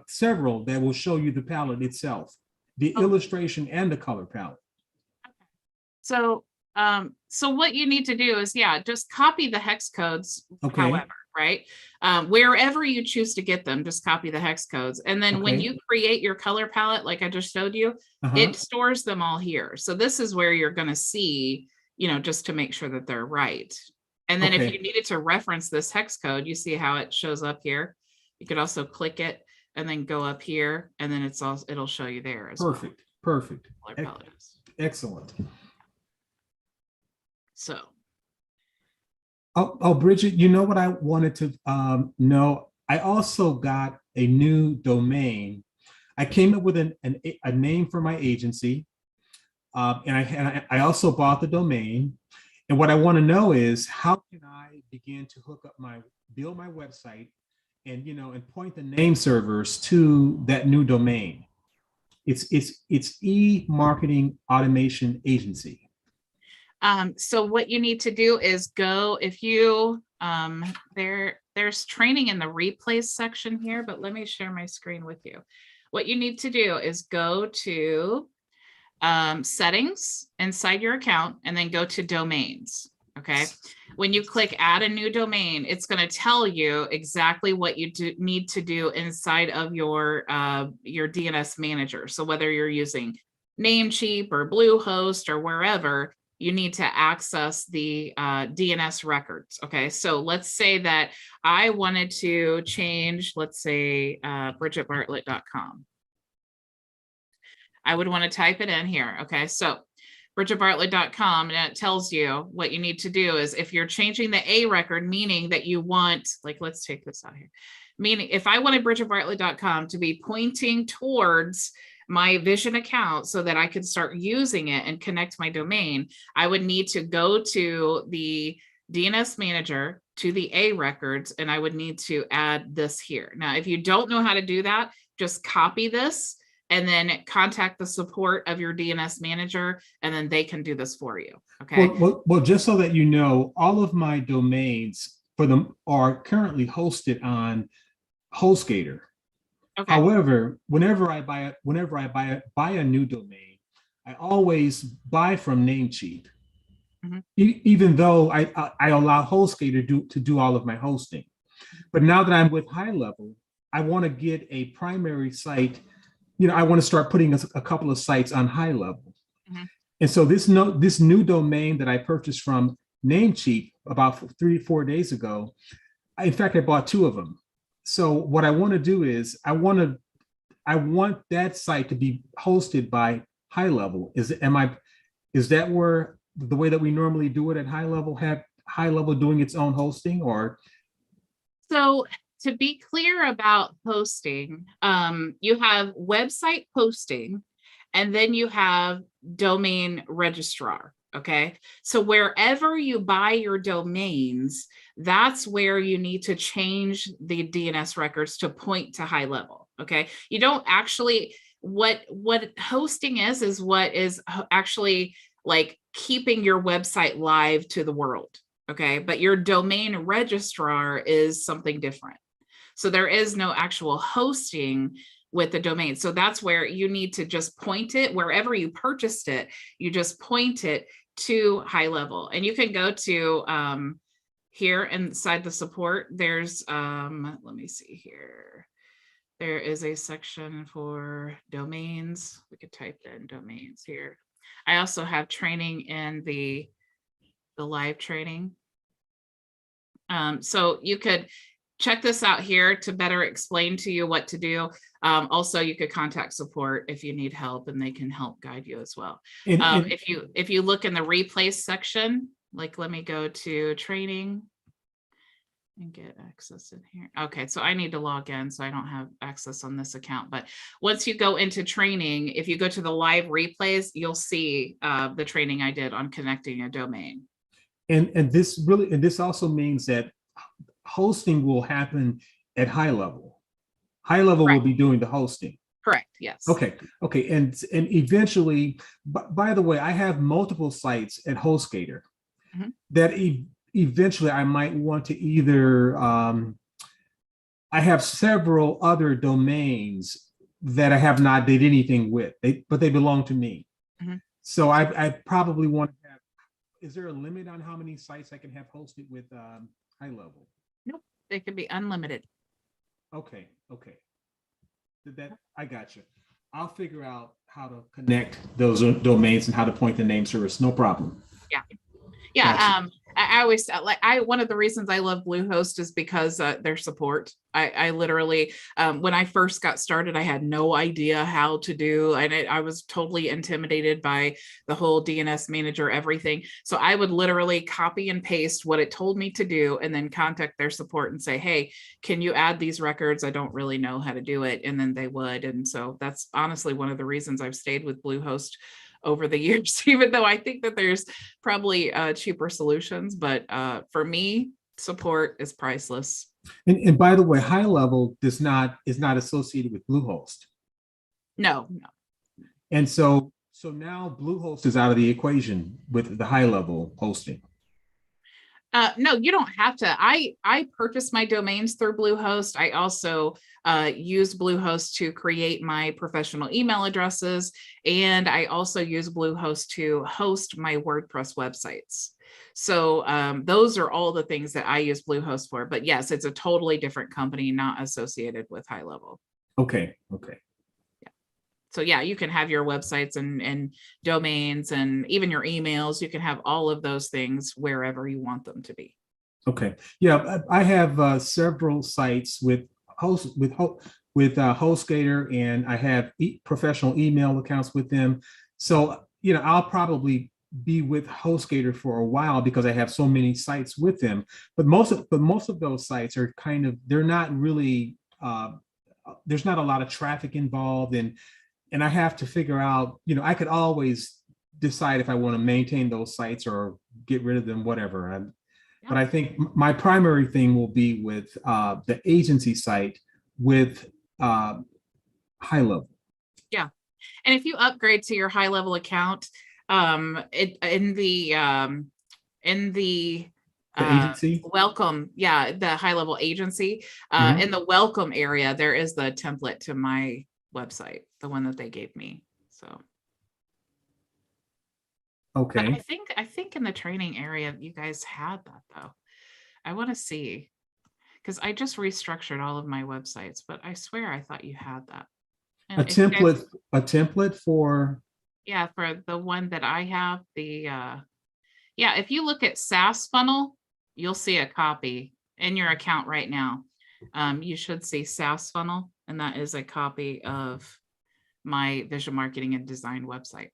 several that will show you the palette itself, the illustration and the color palette. So so what you need to do is, yeah, just copy the hex codes, Okay. however, right? Wherever you choose to get them, just copy the hex codes. And then when Okay. you create your color palette, like I just showed you, it stores them all here. So this is where you're going to see, just to make sure that they're right. And then if Okay. you needed to reference this hex code, you see how it shows up here. You could also click it and then go up here, and then it'll show you there as Perfect. well. Perfect. Color palette is. Excellent. So. Oh, Bridget, you know what I wanted to know? I also got a new domain. I came up with a name for my agency, and I also bought the domain. And what I want to know is, how can I begin to build my website and point the name servers to that new domain? It's e-marketing automation agency. So what you need to do is go, if you, there's training in the replays section here, but let me share my screen with you. What you need to do is go to settings inside your account and then go to domains. Okay. When you click add a new domain, it's going to tell you exactly what you need to do inside of your DNS manager. So whether you're using Namecheap or Bluehost or wherever, you need to access the DNS records. Okay, so let's say that I wanted to change, let's say bridgetbartlett.com. I would want to type it in here. Okay, so bridgetbartlett.com, and it tells you what you need to do is, if you're changing the A record, meaning that you want, like, let's take this out here. Meaning if I wanted bridgetbartlett.com to be pointing towards my Vision account so that I could start using it and connect my domain, I would need to go to the DNS manager, to the A records, and I would need to add this here. Now, if you don't know how to do that, just copy this and then contact the support of your DNS manager, and then they can do this for you. Okay. Well, just so that you know, all of my domains for them are currently hosted on HostGator. Okay. However, whenever I buy a new domain, I always buy from Namecheap, even though I allow HostGator to do all of my hosting. But now that I'm with HighLevel, I want to get a primary site. I want to start putting a couple of sites on HighLevel. And so this new domain that I purchased from Namecheap about 3-4 days ago, in fact, I bought 2 of them. So what I want to do is I want that site to be hosted by HighLevel. Is that where the way that we normally do it at HighLevel, have HighLevel doing its own hosting? Or So to be clear about hosting, you have website hosting, and then you have domain registrar. Okay. So wherever you buy your domains, that's where you need to change the DNS records to point to HighLevel. Okay. You don't actually, what hosting is what is actually like keeping your website live to the world. Okay. But your domain registrar is something different. So there is no actual hosting with the domain. So that's where you need to just point it wherever you purchased it. You just point it to HighLevel, and you can go to here inside the support. There's let me see here. There is a section for domains. We could type in domains here. I also have training in the live training. So you could check this out here to better explain to you what to do. Also, you could contact support if you need help, and they can help guide you as well. If you look in the replace section, like let me go to training and get access in here. Okay, so I need to log in, so I don't have access on this account. But once you go into training, if you go to the live replays, you'll see the training I did on connecting a domain. And this also means that hosting will happen at HighLevel. HighLevel will be doing the hosting. Correct. Yes. Okay. And eventually, by the way, I have multiple sites at HostGator that eventually I might want to either, I have several other domains that I have not did anything with, but they belong to me. So I probably want to have, is there a limit on how many sites I can have hosted with HighLevel? Nope, they can be unlimited. Okay. I got you. I'll figure out how to connect those domains and how to point the name service. No problem. Yeah. Gotcha. I always one of the reasons I love Bluehost is because their support. I literally, when I first got started, I had no idea how to do, and I was totally intimidated by the whole DNS manager, everything. So I would literally copy and paste what it told me to do, and then contact their support and say, hey, can you add these records? I don't really know how to do it. And then they would. And so that's honestly one of the reasons I've stayed with Bluehost over the years, even though I think that there's probably cheaper solutions, but for me, support is priceless. And by the way, HighLevel is not associated with Bluehost. No. And so now Bluehost is out of the equation with the HighLevel hosting. No, you don't have to. I purchased my domains through Bluehost. I also use Bluehost to create my professional email addresses, and I also use Bluehost to host my WordPress websites. So those are all the things that I use Bluehost for. But yes, it's a totally different company, not associated with HighLevel. Okay. So yeah, you can have your websites and domains and even your emails. You can have all of those things wherever you want them to be. Okay. Yeah, I have several sites with HostGator, and I have professional email accounts with them. So I'll probably be with HostGator for a while because I have so many sites with them. But most of those sites are they're not really. There's not a lot of traffic involved, and I have to figure out, I could always decide if I want to maintain those sites or get rid of them, whatever. But I think my primary thing will be with the agency site with HighLevel. Yeah. And if you upgrade to your HighLevel account, in the The agency? welcome. Yeah, the high level agency. Mhm. In the welcome area, there is the template to my website, the one that they gave me. So, but Okay. I think in the training area, you guys had that though. I want to see, because I just restructured all of my websites, but I swear I thought you had that. A And if you guys, template for, yeah, for the one that I have, yeah, if you look at SaaS funnel, you'll see a copy in your account right now. You should see SaaS funnel, and that is a copy of my vision marketing and design website.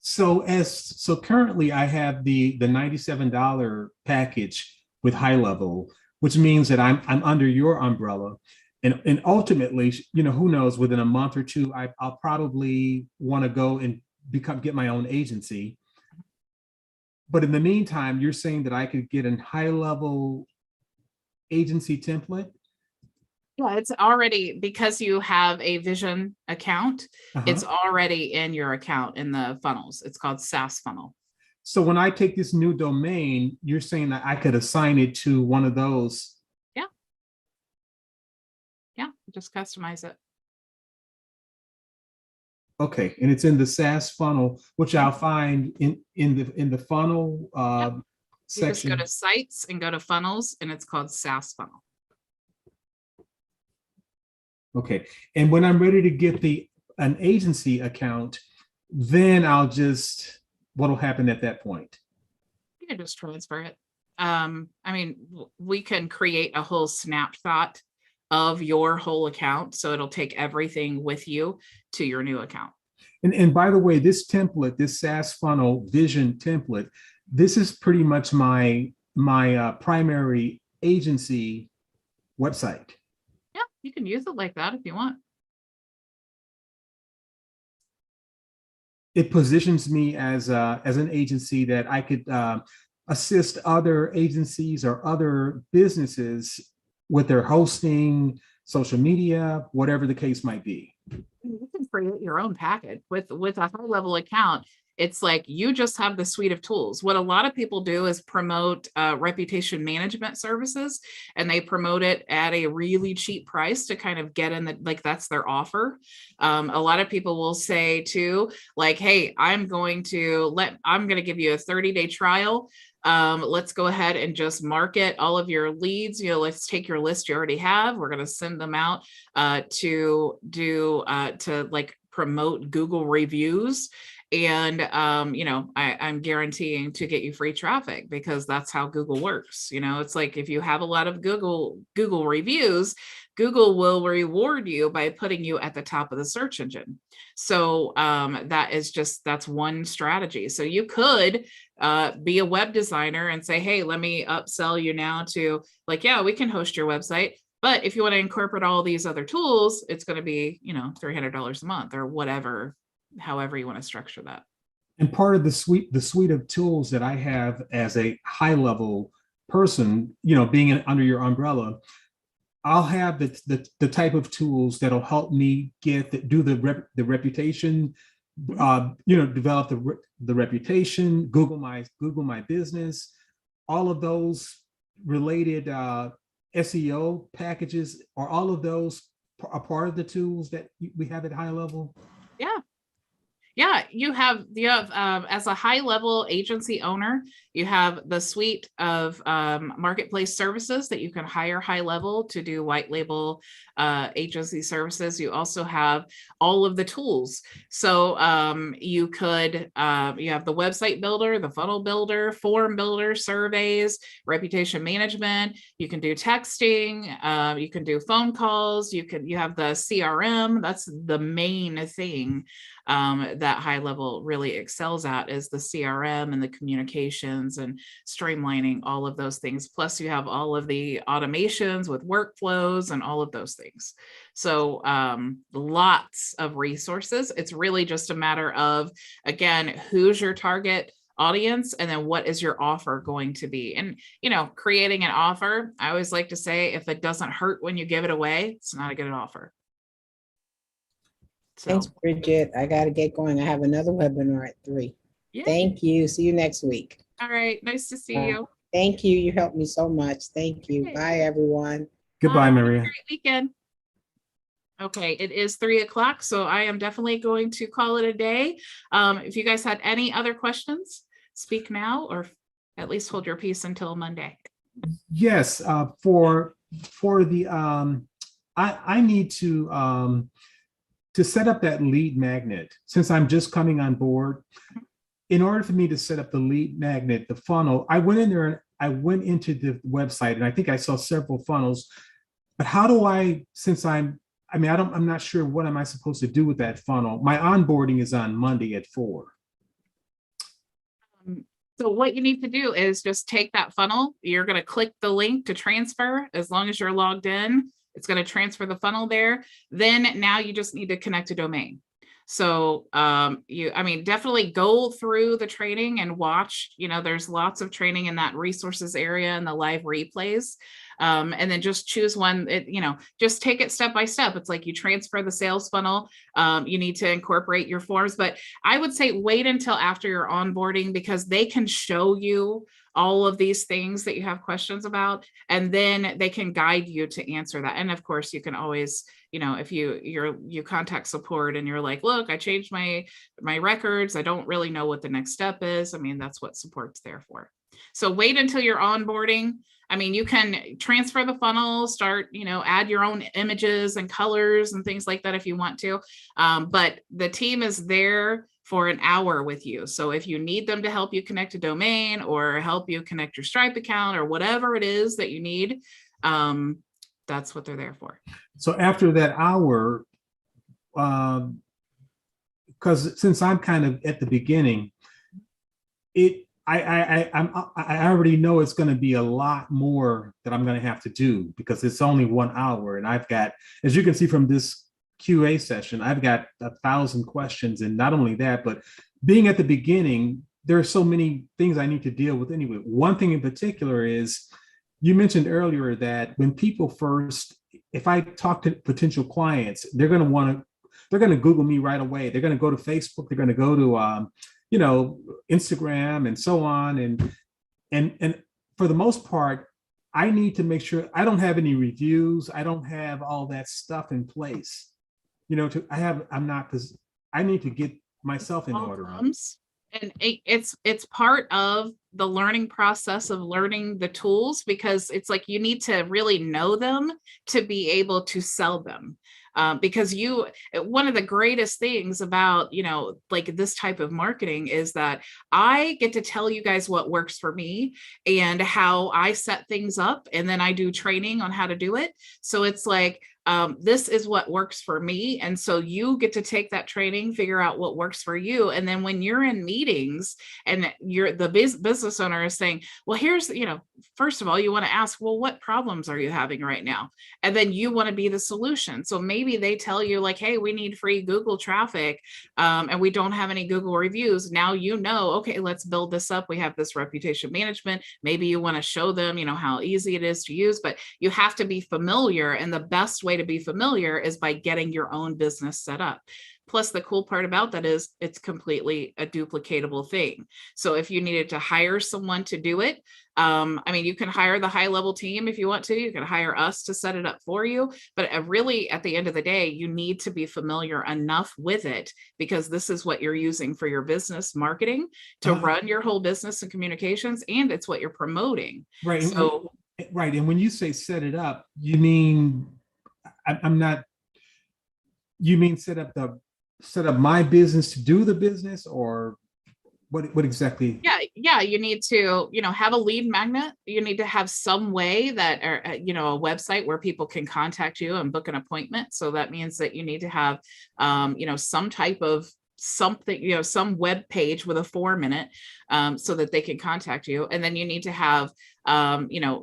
so currently I have the $97 package with HighLevel, which means that I'm under your umbrella. And ultimately, who knows, within a month or two, I'll probably want to go and get my own agency. But in the meantime, you're saying that I could get a HighLevel agency template? Yeah, it's already, because you have a vision account, it's Uh-huh. already in your account in the funnels. It's called SaaS funnel. So when I take this new domain, you're saying that I could assign it to one of those. Yeah, just customize it. Okay, and it's in the SaaS funnel, which I'll find in the funnel You just go section. to sites and go to funnels, and it's called SaaS funnel. Okay, and when I'm ready to get an agency account, then what'll happen at that point? You can just transfer it. I mean, we can create a whole snapshot of your whole account, so it'll take everything with you to your new account. And by the way, this template, this SaaS funnel vision template, this is pretty much my primary agency website. Yeah, you can use it like that if you want. It positions me as an agency that I could assist other agencies or other businesses with their hosting, social media, whatever the case might be. You can create your own package with a high level account. It's like you just have the suite of tools. What a lot of people do is promote reputation management services, and they promote it at a really cheap price to kind of get in that's their offer. A lot of people will say too, like, hey, I'm going to give you a 30-day trial. Let's go ahead and just market all of your leads. Let's take your list you already have. We're going to send them out to promote Google reviews. And, I'm guaranteeing to get you free traffic, because that's how Google works. It's like, if you have a lot of Google reviews, Google will reward you by putting you at the top of the search engine. So that's one strategy. So you could be a web designer and say, hey, let me upsell you now to we can host your website. But if you want to incorporate all these other tools, it's going to be, $300 a month or whatever, however you want to structure that. And part of the suite of tools that I have as a high level person, being under your umbrella, I'll have the type of tools that'll help me do the reputation, develop the reputation, Google my business, all of those related SEO packages. Are all of those a part of the tools that we have at high level? Yeah, you have as a high level agency owner, you have the suite of marketplace services that you can hire high level to do white label agency services. You also have all of the tools. So you have the website builder, the funnel builder, form builder, surveys, reputation management. You can do texting. You can do phone calls. You have the CRM. That's the main thing that high level really excels at, is the CRM and the communications and streamlining all of those things. Plus you have all of the automations with workflows and all of those things. So lots of resources. It's really just a matter of, again, who's your target audience, and then what is your offer going to be? And, creating an offer, I always like to say, if it doesn't hurt when you give it away, it's not a good offer. So, Thanks, Bridget. I got to get going. I have another webinar at 3. yeah. Thank you. See you next week. All right. Nice to see you. Thank you. You helped me so much. Thank you. Okay. Bye, everyone. Goodbye, Have a Maria. great weekend. Okay, it is 3:00, so I am definitely going to call it a day. If you guys had any other questions, speak now or at least hold your peace until Monday. Yes, for the I need to set up that lead magnet since I'm just coming on board. In order for me to set up the lead magnet, the funnel, I went in there and I went into the website and I think I saw several funnels. But how do I, since I'm not sure what am I supposed to do with that funnel. My onboarding is on Monday at 4. So what you need to do is just take that funnel. You're going to click the link to transfer. As long as you're logged in, it's going to transfer the funnel there. Then now you just need to connect a domain. So definitely go through the training and watch, there's lots of training in that resources area and the live replays. And then just choose one, just take it step by step. It's like you transfer the sales funnel. You need to incorporate your forms, but I would say wait until after your onboarding because they can show you all of these things that you have questions about, and then they can guide you to answer that. And of course, you can always, if you contact support and you're like, look, I changed my records. I don't really know what the next step is. That's what support's there for. So wait until you're onboarding. You can transfer the funnel, start, add your own images and colors and things like that if you want to. But the team is there for an hour with you. So if you need them to help you connect a domain or help you connect your Stripe account or whatever it is that you need, that's what they're there for. So after that hour, because since I'm kind of at the beginning, I already know it's going to be a lot more that I'm going to have to do because it's only 1 hour. And I've got, as you can see from this QA session, I've got 1,000 questions. And not only that, but being at the beginning, there are so many things I need to deal with anyway. One thing in particular is you mentioned earlier that when people first, if I talk to potential clients, they're going to Google me right away. They're going to go to Facebook. They're going to go to, Instagram and so on. And for the most part, I need to make sure I don't have any reviews. I don't have all that stuff in place. I need to get myself in order. And it's part of the learning process of learning the tools, because it's like you need to really know them to be able to sell them. Because one of the greatest things about, like this type of marketing is that I get to tell you guys what works for me and how I set things up. And then I do training on how to do it. So it's like, this is what works for me. And so you get to take that training, figure out what works for you. And then when you're in meetings and the business owner is saying, well, here's, first of all, you want to ask, well, what problems are you having right now? And then you want to be the solution. So maybe they tell you like, hey, we need free Google traffic and we don't have any Google reviews. Now, okay, let's build this up. We have this reputation management. Maybe you want to show them, how easy it is to use, but you have to be familiar. And the best way to be familiar is by getting your own business set up. Plus, the cool part about that is it's completely a duplicatable thing. So if you needed to hire someone to do it, you can hire the HighLevel team if you want to. You can hire us to set it up for you. But really, at the end of the day, you need to be familiar enough with it because this is what you're using for your business marketing to run your whole business and communications, and it's what you're promoting. Right. So, right. And when you say set it up, you mean you mean set up my business to do the business, or what exactly? Yeah. You need to, have a lead magnet. You need to have some way that, or, a website where people can contact you and book an appointment. So that means that you need to have, some type of something, some web page with a form in it, so that they can contact you. And then you need to have,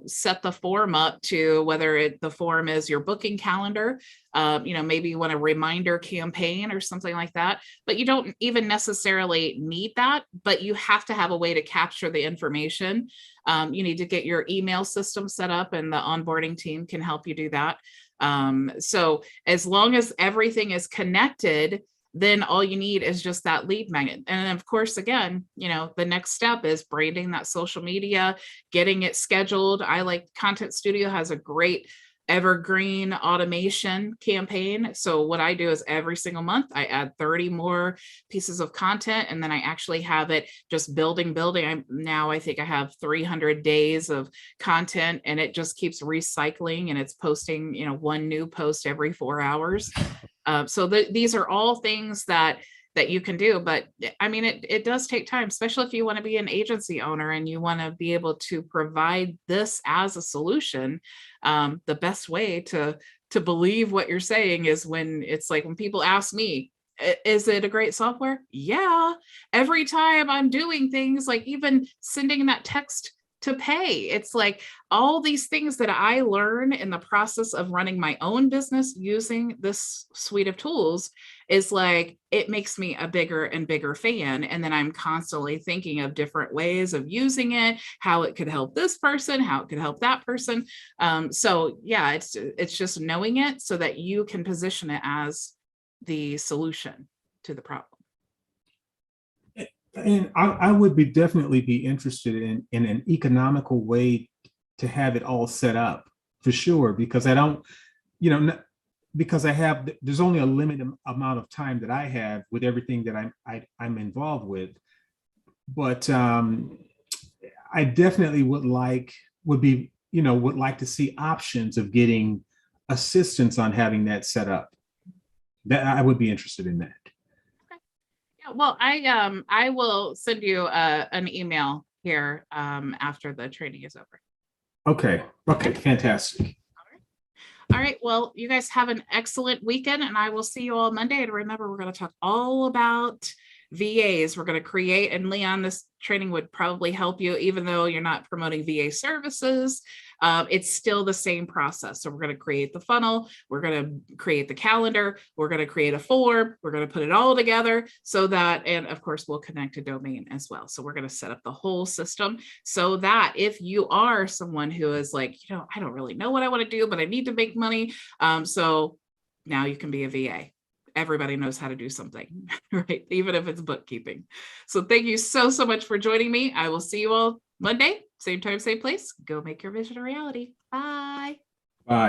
set the form up to whether the form is your booking calendar, maybe you want a reminder campaign or something like that, but you don't even necessarily need that, but you have to have a way to capture the information. You need to get your email system set up, and the onboarding team can help you do that. So as long as everything is connected, then all you need is just that lead magnet. And of course, again, the next step is branding that social media, getting it scheduled. I like Content Studio has a great evergreen automation campaign. So what I do is every single month, I add 30 more pieces of content, and then I actually have it just building. I think I have 300 days of content, and it just keeps recycling, and it's posting, one new post every 4 hours. So these are all things that you can do, but I mean, it does take time, especially if you want to be an agency owner and you want to be able to provide this as a solution. The best way to believe what you're saying is when it's like, when people ask me, is it a great software? Yeah. Every time I'm doing things like even sending that text to pay, it's like all these things that I learn in the process of running my own business using this suite of tools is like, it makes me a bigger and bigger fan. And then I'm constantly thinking of different ways of using it, how it could help this person, how it could help that person. So yeah, it's just knowing it so that you can position it as the solution to the problem. And I would definitely be interested in an economical way to have it all set up for sure, because I don't, because there's only a limited amount of time that I have with everything that I'm involved with. But I definitely would like to see options of getting assistance on having that set up. That I would be interested in that. Well, I will send you an email here after the training is over. Okay, fantastic. All right. Well, you guys have an excellent weekend, and I will see you all Monday. And remember, we're going to talk all about VAs. We're going to create, and Leon, this training would probably help you, even though you're not promoting VA services. It's still the same process. So we're going to create the funnel. We're going to create the calendar. We're going to create a form. We're going to put it all together so that, and of course, we'll connect a domain as well. So we're going to set up the whole system so that if you are someone who is like, I don't really know what I want to do, but I need to make money. So now you can be a VA. Everybody knows how to do something, right? Even if it's bookkeeping. So thank you so much for joining me. I will see you all Monday, same time, same place. Go make your vision a reality. Bye.